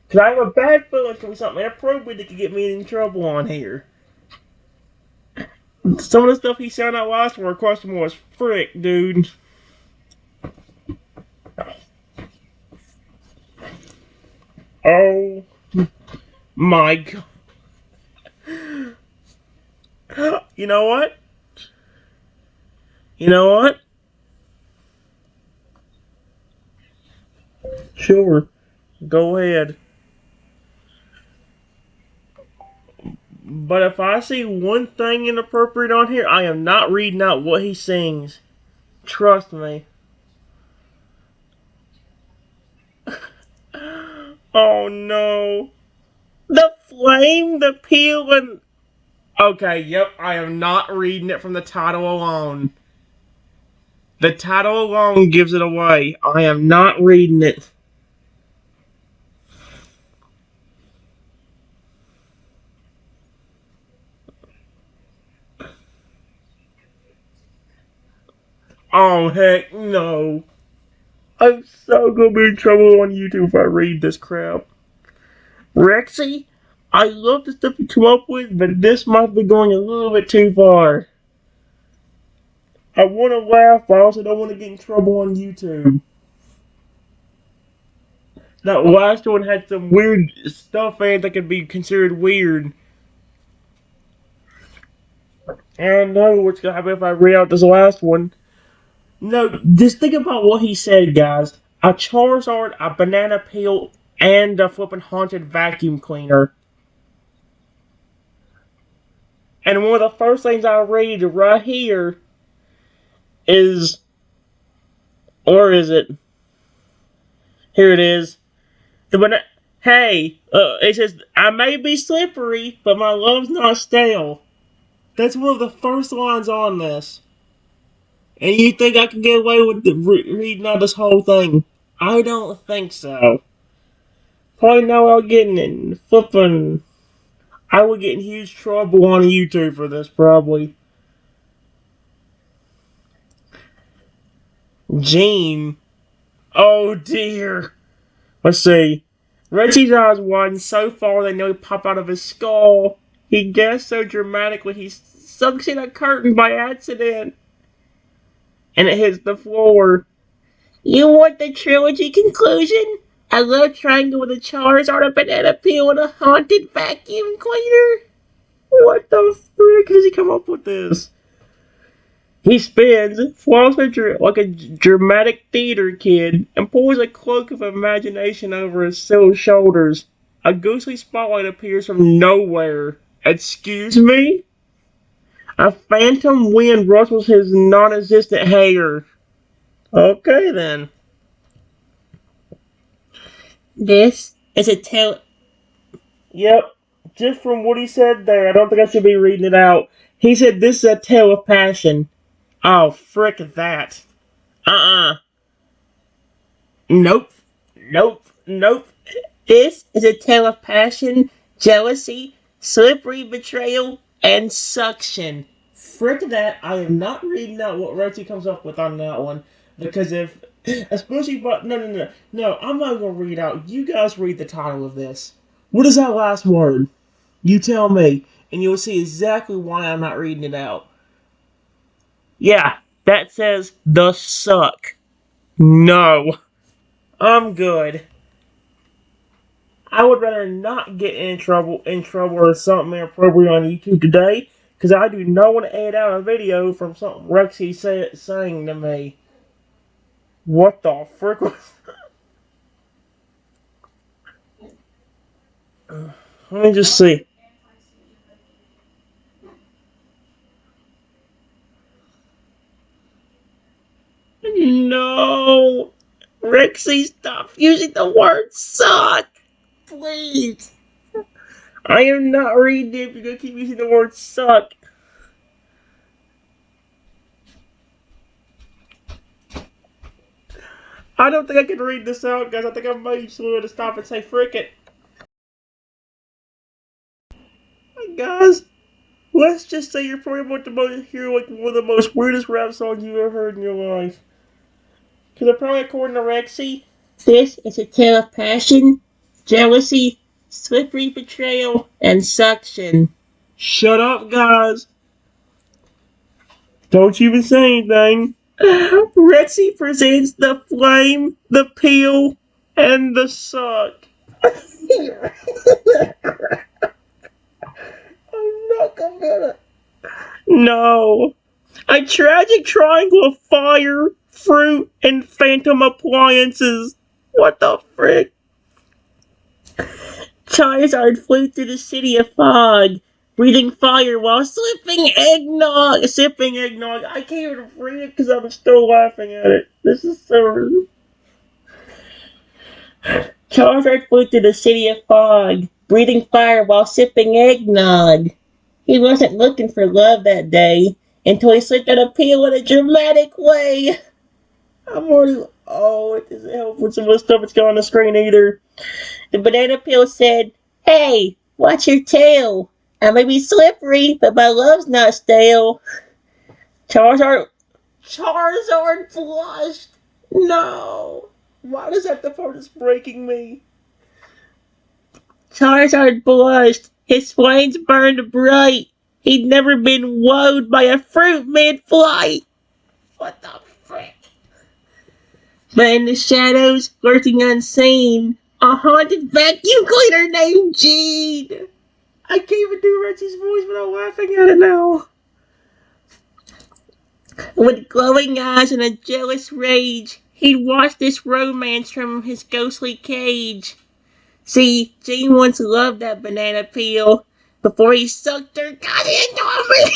Because I have a bad feeling it's going to be something inappropriate that could get me in trouble on here. Some of the stuff he said out last were questionable as frick, dude. Oh my god. You know what? You know what? Sure. Go ahead. But if I see one thing inappropriate on here, I am not reading out what he sings. Trust me. Oh no. The flame, the peel, and... Okay, yep, I am not reading it from the title alone. The title alone gives it away. I am not reading it. Oh, heck no. I'm so gonna be in trouble on YouTube if I read this crap. Rexy, I love the stuff you come up with, but this might be going a little bit too far. I want to laugh, but I also don't want to get in trouble on YouTube. That last one had some weird stuff in it that could be considered weird. I don't know what's gonna happen if I read out this last one. No, just think about what he said, guys. A Charizard, a banana peel, and a flippin' haunted vacuum cleaner. And one of the first things I read right here is, or is it? Here it is. Hey, it says, I may be slippery, but my love's not stale. That's one of the first lines on this. And you think I can get away with reading out this whole thing? I don't think so. Probably now I'll get in flipping. I would get in huge trouble on YouTube for this, probably. Gene. Oh dear. Let's see. Reggie's eyes widen so far they nearly pop out of his skull. He gasped so dramatically he sucks in a curtain by accident. And it hits the floor. You want the trilogy conclusion? A love triangle with a Charizard, a banana peel, and a haunted vacuum cleaner? What the frick has he come up with this? He spins, flaunts like a dramatic theater kid, and pulls a cloak of imagination over his silly shoulders. A ghostly spotlight appears from nowhere. Excuse me? A phantom wind rustles his non-existent hair. Okay then. This is a tale. Yep, just from what he said there, I don't think I should be reading it out. He said this is a tale of passion. Oh, frick that. Uh-uh. Nope. Nope. Nope. This is a tale of passion, jealousy, slippery betrayal, and suction. Frick that. I am not reading out what Reggie comes up with on that one. Because if... Especially... No, I'm not going to read out. You guys read the title of this. What is that last word? You tell me. And you'll see exactly why I'm not reading it out. Yeah, that says the suck. No. I'm good. I would rather not get in trouble or something inappropriate on YouTube today, because I do not want to edit out a video from something Rexy saying to me. What the frick was... Let me just see. No! Rexy, stop using the word suck! Please! I am not reading it if you're gonna keep using the word suck. I don't think I can read this out, guys. I think I might just want to stop and say frick it. Guys, let's just say you're probably about to hear like one of the most weirdest rap songs you've ever heard in your life. Because apparently, according to Rexy, this is a tale of passion, jealousy, slippery betrayal, and suction. Shut up, guys. Don't even say anything. Rexy presents the flame, the peel, and the suck. I'm not gonna. No. A tragic triangle of fire, fruit, and phantom appliances. What the frick? Charizard flew through the city of fog, breathing fire while sipping eggnog. I can't even read it because I'm still laughing at it. This is so rude. Charizard flew through the city of fog, breathing fire while sipping eggnog. He wasn't looking for love that day until he slipped on a peel in a dramatic way. I'm already. Oh, it doesn't help with some of the stuff that's going on the screen either. The banana peel said, "Hey, watch your tail. I may be slippery, but my love's not stale." Charizard blushed. No. Why does that the part that's breaking me? Charizard blushed. His flames burned bright. He'd never been wowed by a fruit mid-flight. What the frick? But in the shadows, lurking unseen, a haunted vacuum cleaner named Gene. I can't even do Reggie's voice without laughing at it now. With glowing eyes and a jealous rage, he'd watched this romance from his ghostly cage. See, Gene once loved that banana peel before he sucked her got into me.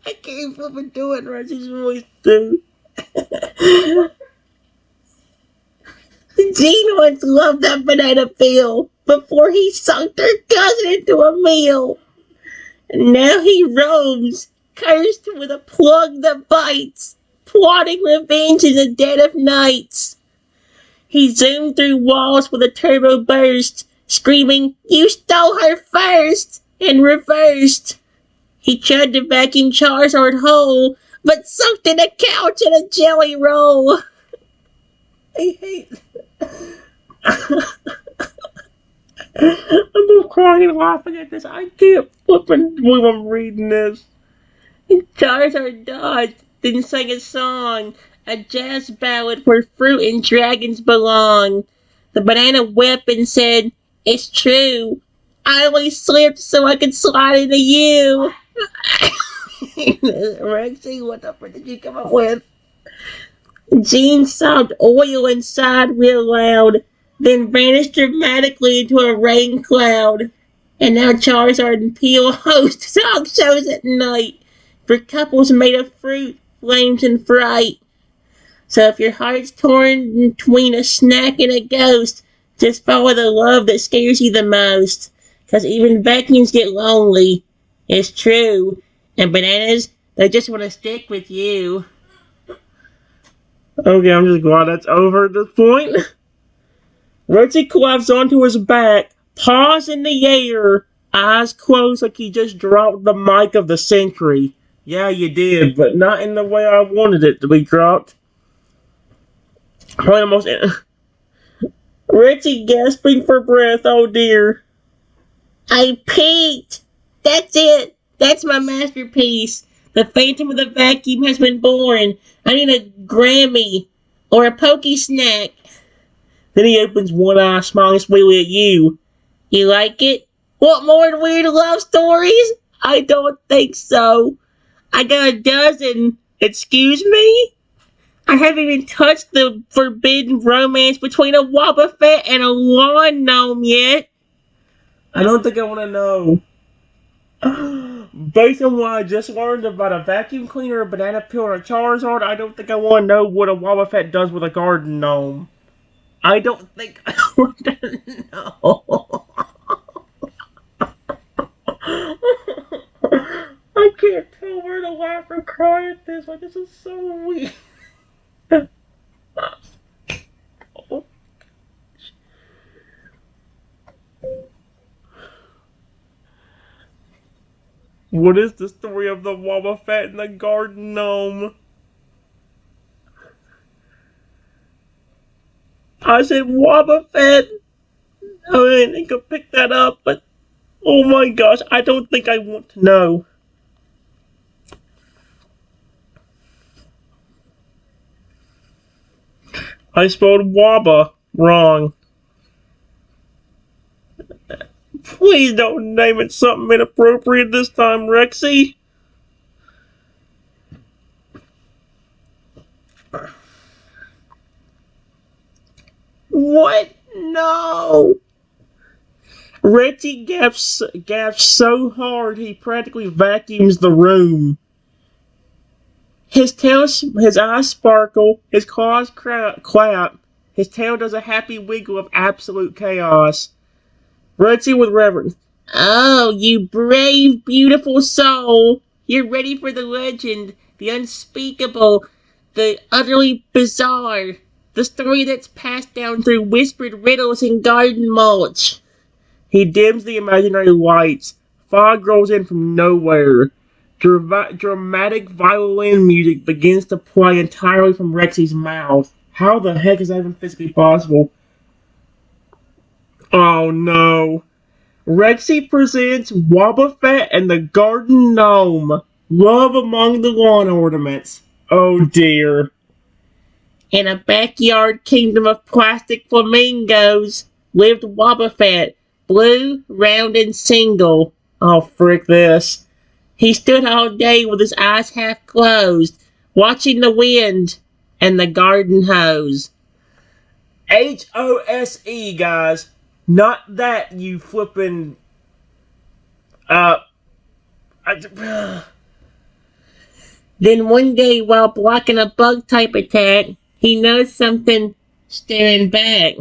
I can't even do it, Reggie's voice, dude. Gene once loved that banana peel before he sucked her cousin into a meal. And now he roams, cursed with a plug that bites, plotting revenge in the dead of nights. He zoomed through walls with a turbo burst, screaming, "You stole her first!" and reversed. He tried to vacuum Charizard whole, but sucked in a couch and a jelly roll. I hate I'm just crying and laughing at this. I can't flippin' believe I'm reading this. Charizard dodged, then sang a song, a jazz ballad where fruit and dragons belong. The banana wept and said, "It's true. I only slipped so I could slide into you." Rexy, what the frick did you come up with? Gene sobbed oil inside real loud, then vanished dramatically into a rain cloud. And now Charizard and Peel host talk shows at night for couples made of fruit, flames, and fright. So if your heart's torn between a snack and a ghost, just follow the love that scares you the most. 'Cause even vacuums get lonely. It's true. And bananas, they just want to stick with you. Okay, I'm just glad that's over at this point. Reggie collapsed onto his back, paws in the air, eyes closed like he just dropped the mic of the century. Yeah, you did, but not in the way I wanted it to be dropped. Probably the most. Reggie gasping for breath, oh dear. I peaked! That's it! That's my masterpiece! The Phantom of the Vacuum has been born! I need a Grammy! Or a Pokey Snack! Then he opens one eye, smiling sweetly at you. You like it? Want more weird love stories? I don't think so. I got a dozen. Excuse me? I haven't even touched the forbidden romance between a Wobbuffet and a lawn gnome yet. I don't think I want to know. Based on what I just learned about a vacuum cleaner, a banana peel, and a Charizard, I don't think I want to know what a Wobbuffet does with a garden gnome. I don't think I want to know. I can't tell where to laugh or cry at this. Like, this is so weird. What is the story of the Wobbuffet and the garden gnome? I said Wobbuffet. I mean, you could pick that up, but oh my gosh, I don't think I want to know. I spelled Wobba wrong. Please don't name it something inappropriate this time, Rexy. What? No! Rexy gaps so hard he practically vacuums the room. His eyes sparkle, his claws clap, his tail does a happy wiggle of absolute chaos. Rexy with reverence. Oh, you brave, beautiful soul! You're ready for the legend, the unspeakable, the utterly bizarre, the story that's passed down through whispered riddles and garden mulch. He dims the imaginary lights. Fog rolls in from nowhere. Dramatic violin music begins to play entirely from Rexy's mouth. How the heck is that even physically possible? Oh no. Rexy presents Wobbuffet and the Garden Gnome. Love among the lawn ornaments. Oh dear. In a backyard kingdom of plastic flamingos lived Wobbuffet, blue, round, and single. Oh, frick this. He stood all day with his eyes half closed, watching the wind and the garden hose. Hose, guys. Not that, you flippin'. Then one day, while blocking a bug-type attack, he noticed something staring back.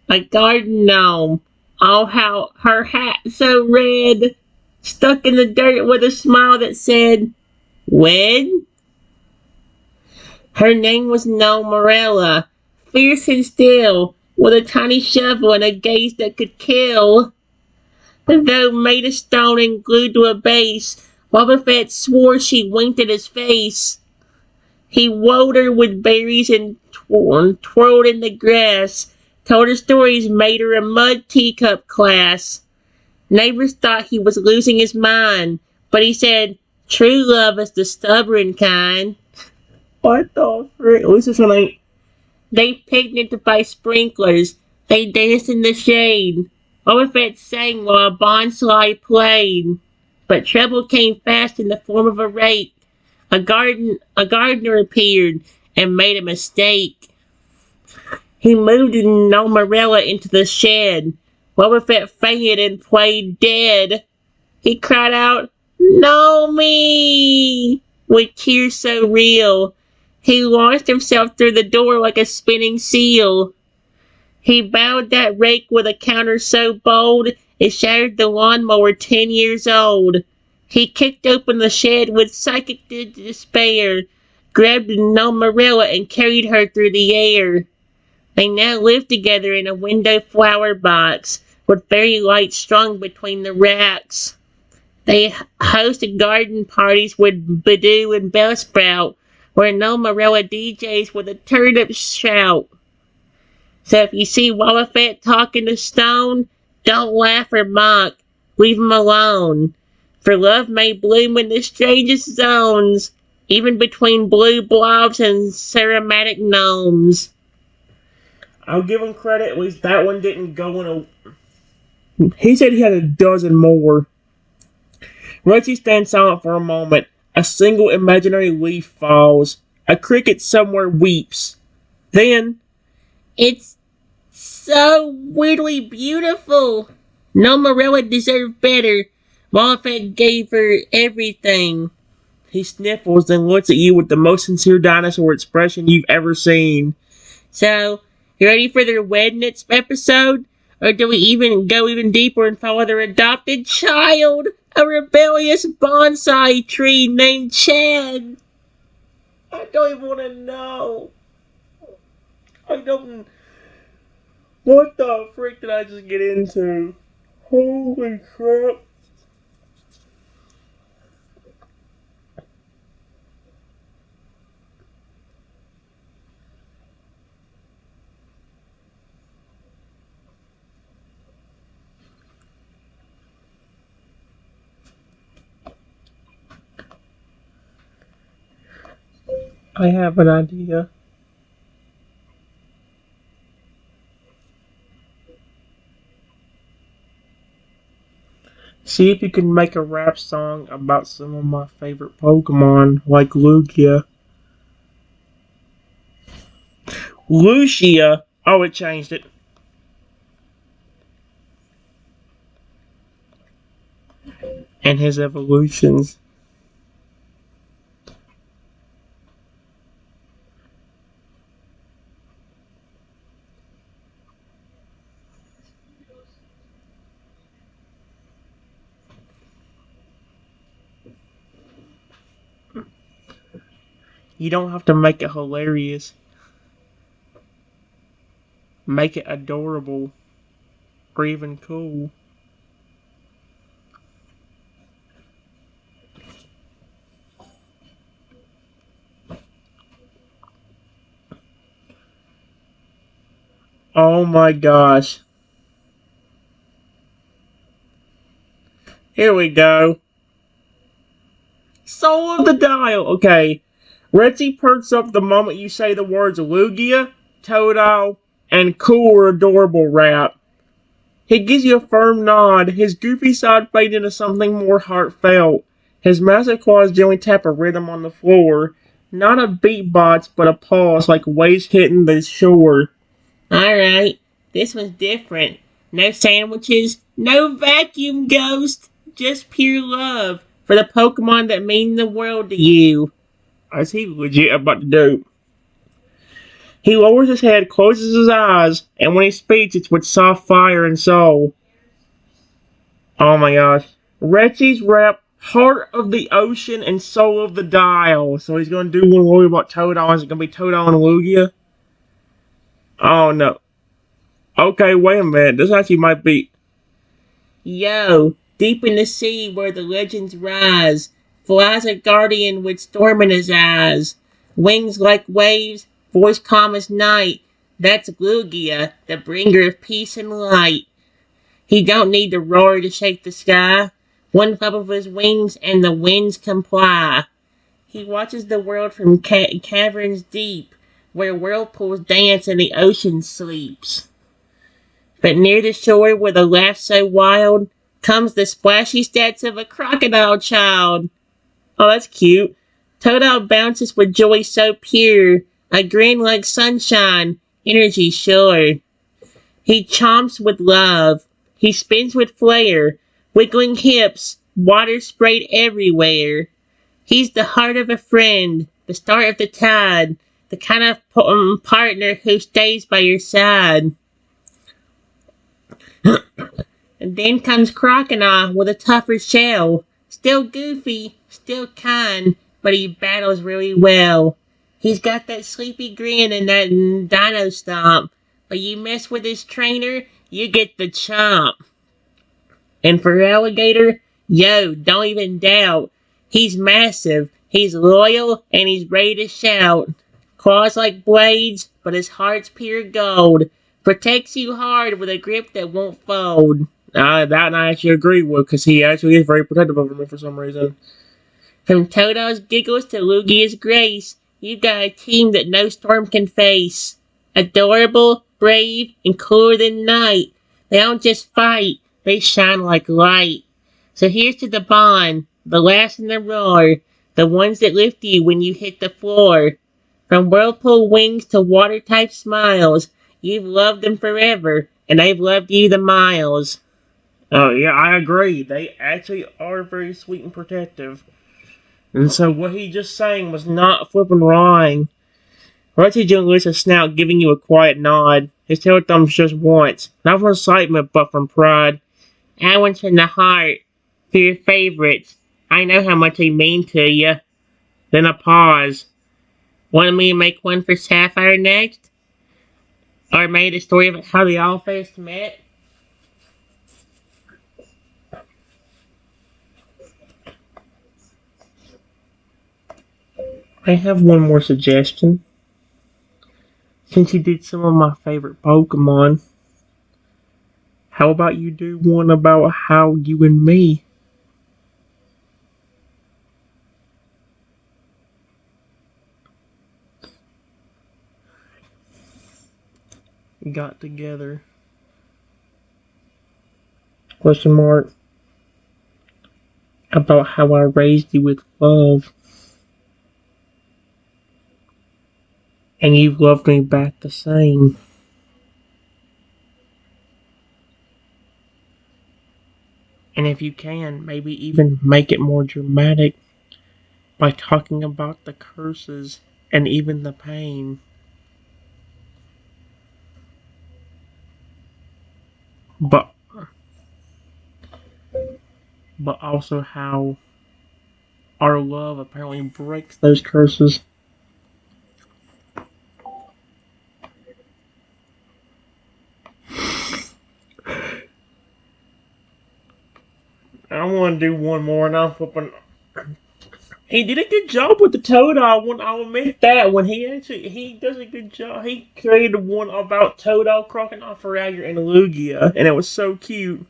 A garden gnome. Oh, how her hat so red, stuck in the dirt with a smile that said, "Wed?" Her name was Gnomerella, fierce and still, with a tiny shovel and a gaze that could kill. Though made of stone and glued to a base, Wobbuffet swore she winked at his face. He wooed her with berries and twirled in the grass, told her stories, made her a mud teacup class. Neighbors thought he was losing his mind, but he said, "True love is the stubborn kind." What the frick? At least this one ain't. They picnicked by sprinklers. They danced in the shade. Wobbuffet sang while a bonsai played. But trouble came fast in the form of a rake. A gardener appeared and made a mistake. He moved Gnomerella into the shed. Wobbuffet fainted and played dead. He cried out, "No me!" with tears so real. He launched himself through the door like a spinning seal. He bowed that rake with a counter so bold it shattered the lawnmower 10 years old. He kicked open the shed with psychic despair, grabbed Gnomerella and carried her through the air. They now live together in a window flower box, with fairy lights strung between the racks. They host garden parties with Badoo and Bellsprout, where Gnomerella DJs with a turnip shout. So if you see Wobbuffet talking to stone, don't laugh or mock. Leave him alone. For love may bloom in the strangest zones, even between blue blobs and ceramatic gnomes. I'll give him credit, at least that one didn't go in a... He said he had a dozen more. Rexy stands silent for a moment. A single imaginary leaf falls. A cricket somewhere weeps. Then... "It's so weirdly beautiful. Gnomerella deserved better. Wobbuffet gave her everything." He sniffles, then looks at you with the most sincere dinosaur expression you've ever seen. So, you ready for their Wednets episode? Or do we go even deeper and follow their adopted child? A rebellious bonsai tree named Chad. I don't even want to know. I don't. What the frick did I just get into? Holy crap. I have an idea. See if you can make a rap song about some of my favorite Pokemon, like Lugia. Lucia! Oh, it changed it. And his evolutions. You don't have to make it hilarious. Make it adorable. Or even cool. Oh my gosh. Here we go. Soul of the Dial. Okay. Reggie perks up the moment you say the words Lugia, Totodile, and cool or adorable rap. He gives you a firm nod, his goofy side fades into something more heartfelt. His massive claws gently tap a rhythm on the floor. Not a beatbox, but a pulse like waves hitting the shore. Alright, this one's different. No sandwiches, no vacuum ghost, just pure love for the Pokemon that mean the world to you. Is he legit about to do? He lowers his head, closes his eyes, and when he speaks, it's with soft fire and soul. Oh my gosh. Reggie's rap, Heart of the Ocean and Soul of the Dial. So he's going to do one more about Totodile. Is it going to be Totodile and Lugia? Oh no. Okay, wait a minute. This actually might be. Yo, deep in the sea where the legends rise, flies a guardian with storm in his eyes. Wings like waves, voice calm as night. That's Lugia, the bringer of peace and light. He don't need to roar to shake the sky. One flap of his wings and the winds comply. He watches the world from caverns deep, where whirlpools dance and the ocean sleeps. But near the shore with a laugh so wild, comes the splashy stats of a crocodile child. Oh, that's cute. Totodile bounces with joy so pure, a grin like sunshine, energy sure. He chomps with love. He spins with flair, wiggling hips, water sprayed everywhere. He's the heart of a friend, the start of the tide, the kind of partner who stays by your side. And then comes Crocodile with a tougher shell. Still goofy, still kind, but he battles really well. He's got that sleepy grin and that dino stomp. But you mess with his trainer, you get the chomp. And for Alligator, yo, don't even doubt. He's massive, he's loyal, and he's ready to shout. Claws like blades, but his heart's pure gold. Protects you hard with a grip that won't fold. That I actually agree with, because he actually is very protective of me for some reason. From Toto's giggles to Lugia's grace, you've got a team that no storm can face. Adorable, brave, and cooler than night. They don't just fight, they shine like light. So here's to the bond, the last in the roar, the ones that lift you when you hit the floor. From whirlpool wings to water-type smiles, you've loved them forever, and they've loved you the miles. Oh yeah, I agree. They actually are very sweet and protective. And so what he just sang was not flipping wrong. Reggie Jr. lifts a snout, giving you a quiet nod. His tail thumbs just once, not from excitement, but from pride. I went from the heart for your favorites. I know how much they mean to you. Then a pause. Want me to make one for Sapphire next? Or made a story of how they all first met. I have one more suggestion. Since you did some of my favorite Pokemon, how about you do one about how you and me got together? Question mark. About how I raised you with love. And you've loved me back the same. And if you can, maybe even make it more dramatic by talking about the curses and even the pain. But also how our love apparently breaks those curses. I want to do one more, and I'm flipping. He did a good job with the Toad. I'll admit that. When he does a good job. He created one about Toadal, Crocodile, Feralier, and Lugia, and it was so cute.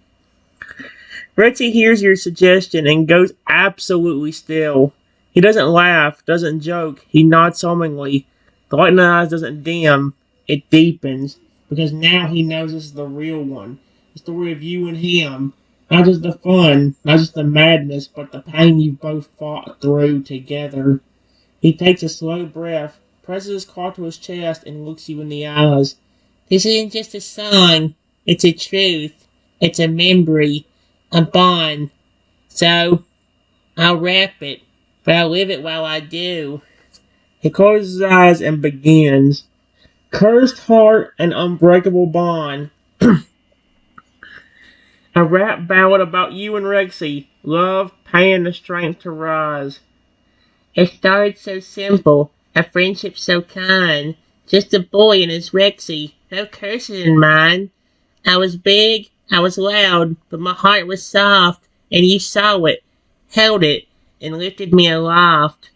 Rexy hears your suggestion and goes absolutely still. He doesn't laugh, doesn't joke. He nods solemnly. The light in the eyes doesn't dim. It deepens because now he knows this is the real one. The story of you and him. Not just the fun, not just the madness, but the pain you both fought through together. He takes a slow breath, presses his claw to his chest, and looks you in the eyes. This isn't just a song, it's a truth. It's a memory, a bond. So, I'll rap it, but I'll live it while I do. He closes his eyes and begins. Cursed heart and unbreakable bond. A rap ballad about you and Rexy. Love, pain, and the strength to rise. It started so simple, a friendship so kind. Just a boy and his Rexy, no curses in mine. I was big, I was loud, but my heart was soft, and you saw it, held it, and lifted me aloft.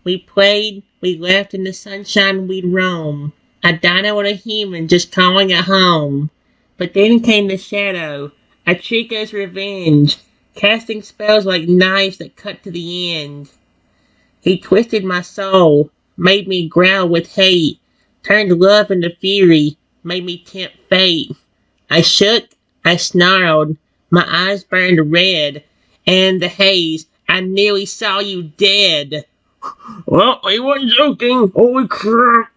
We played, we laughed in the sunshine, we'd roam. A dino and a human just calling it home. But then came the shadow, a Chico's revenge, casting spells like knives that cut to the end. He twisted my soul, made me growl with hate, turned love into fury, made me tempt fate. I shook, I snarled, my eyes burned red, and in the haze, I nearly saw you dead. Well, he wasn't joking, holy crap.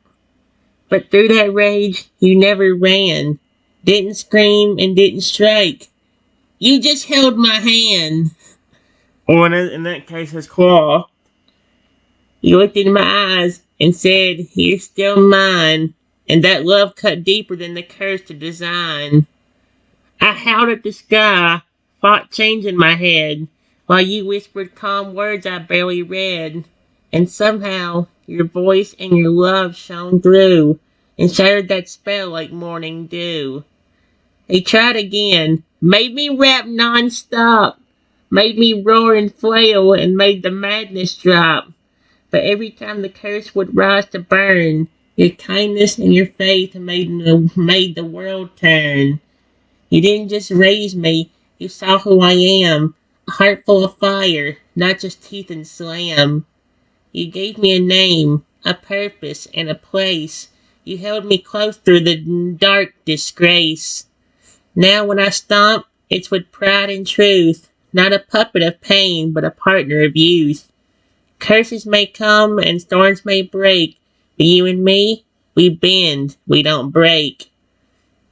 But through that rage, you never ran, didn't scream and didn't strike. You just held my hand. Or in that case, his claw. You looked into my eyes and said, you're still mine. And that love cut deeper than the curse to design. I howled at the sky, fought change in my head, while you whispered calm words I barely read. And somehow, your voice and your love shone through, and shattered that spell like morning dew. He tried again, made me rap non-stop, made me roar and flail, and made the madness drop. But every time the curse would rise to burn, your kindness and your faith made the world turn. You didn't just raise me, you saw who I am, a heart full of fire, not just teeth and slam. You gave me a name, a purpose, and a place. You held me close through the dark disgrace. Now when I stomp, it's with pride and truth, not a puppet of pain, but a partner of youth. Curses may come and storms may break, but you and me, we bend, we don't break.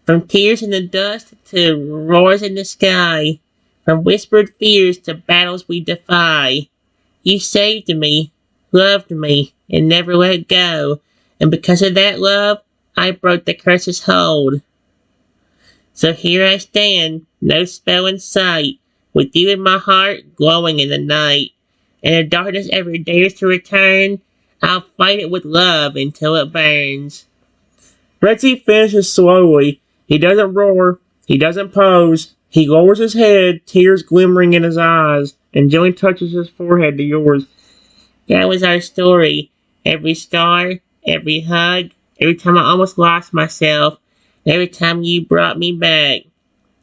From tears in the dust to roars in the sky, from whispered fears to battles we defy. You saved me, loved me, and never let go, and because of that love, I broke the curse's hold. So here I stand, no spell in sight, with you in my heart, glowing in the night. And if darkness ever dares to return, I'll fight it with love until it burns. Rexy finishes slowly. He doesn't roar. He doesn't pose. He lowers his head, tears glimmering in his eyes, and gently touches his forehead to yours. That was our story. Every scar, every hug, every time I almost lost myself, every time you brought me back.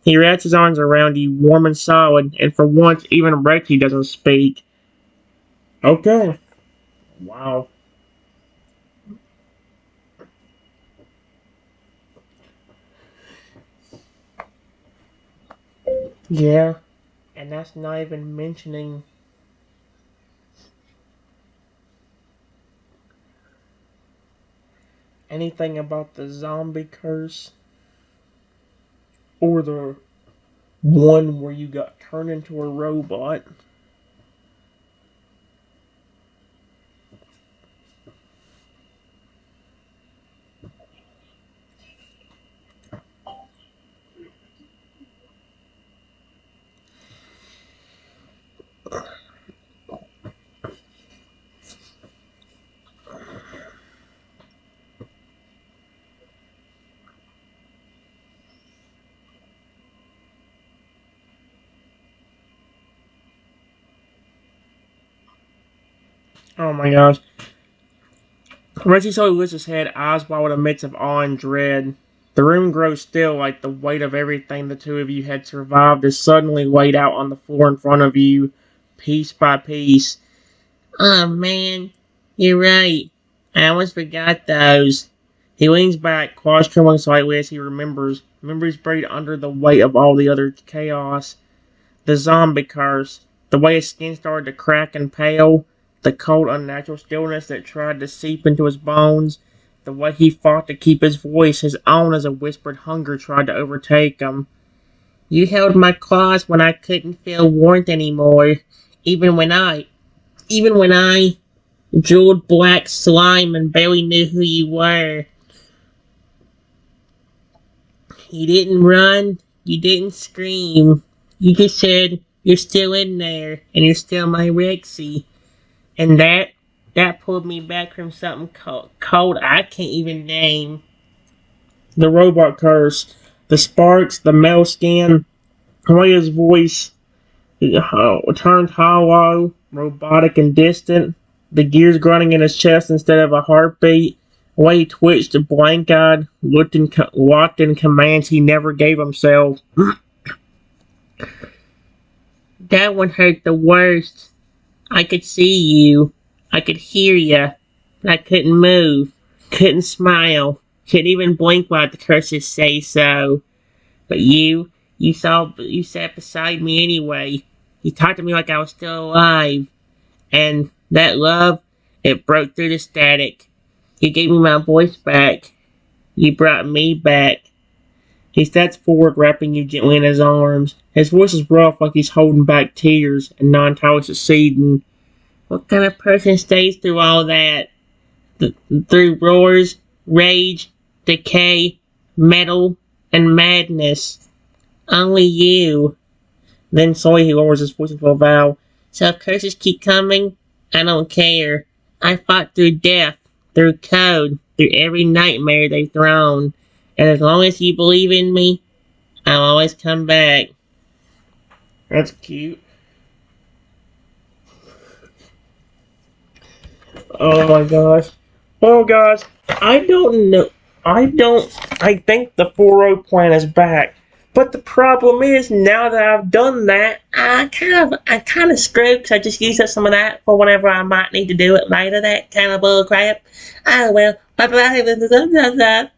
He wraps his arms around you, warm and solid, and for once, even Rexy doesn't speak. Okay. Wow. Yeah. And that's not even mentioning anything about the zombie curse or the one where you got turned into a robot. Oh my gosh. Reggie slowly lifts his head, eyes wide with a mix of awe and dread. The room grows still, like the weight of everything the two of you had survived is suddenly laid out on the floor in front of you, piece by piece. Oh man, you're right. I almost forgot those. He leans back, claws trembling slightly as he remembers. Memories buried under the weight of all the other chaos. The zombie curse. The way his skin started to crack and pale. The cold, unnatural stillness that tried to seep into his bones. The way he fought to keep his voice his own as a whispered hunger tried to overtake him. You held my claws when I couldn't feel warmth anymore. Even when I jeweled black slime and barely knew who you were. You didn't run. You didn't scream. You just said, you're still in there, and you're still my Rexy. And that pulled me back from something cold I can't even name. The robot curse. The sparks, the metal skin, the way his voice turned hollow, robotic and distant. The gears grinding in his chest instead of a heartbeat. The way he twitched, blank-eyed, locked in commands he never gave himself. That one hurt the worst. I could see you. I could hear you. But I couldn't move. Couldn't smile. Couldn't even blink while the curses say so. But you sat beside me anyway. You talked to me like I was still alive. And that love, it broke through the static. You gave me my voice back. You brought me back. He steps forward, wrapping you gently in his arms. His voice is rough, like he's holding back tears and not entirely succeeding. What kind of person stays through all that? Through roars, rage, decay, metal, and madness. Only you. Then slowly he lowers his voice into a vow. So if curses keep coming, I don't care. I fought through death, through code, through every nightmare they've thrown. And as long as you believe in me, I'll always come back. That's cute. Oh my gosh. Well, guys, I don't know. I think the 4-0 plan is back. But the problem is, now that I've done that, I kind of screwed because I just used up some of that for whenever I might need to do it later. That kind of bull crap. Oh well. Bye bye.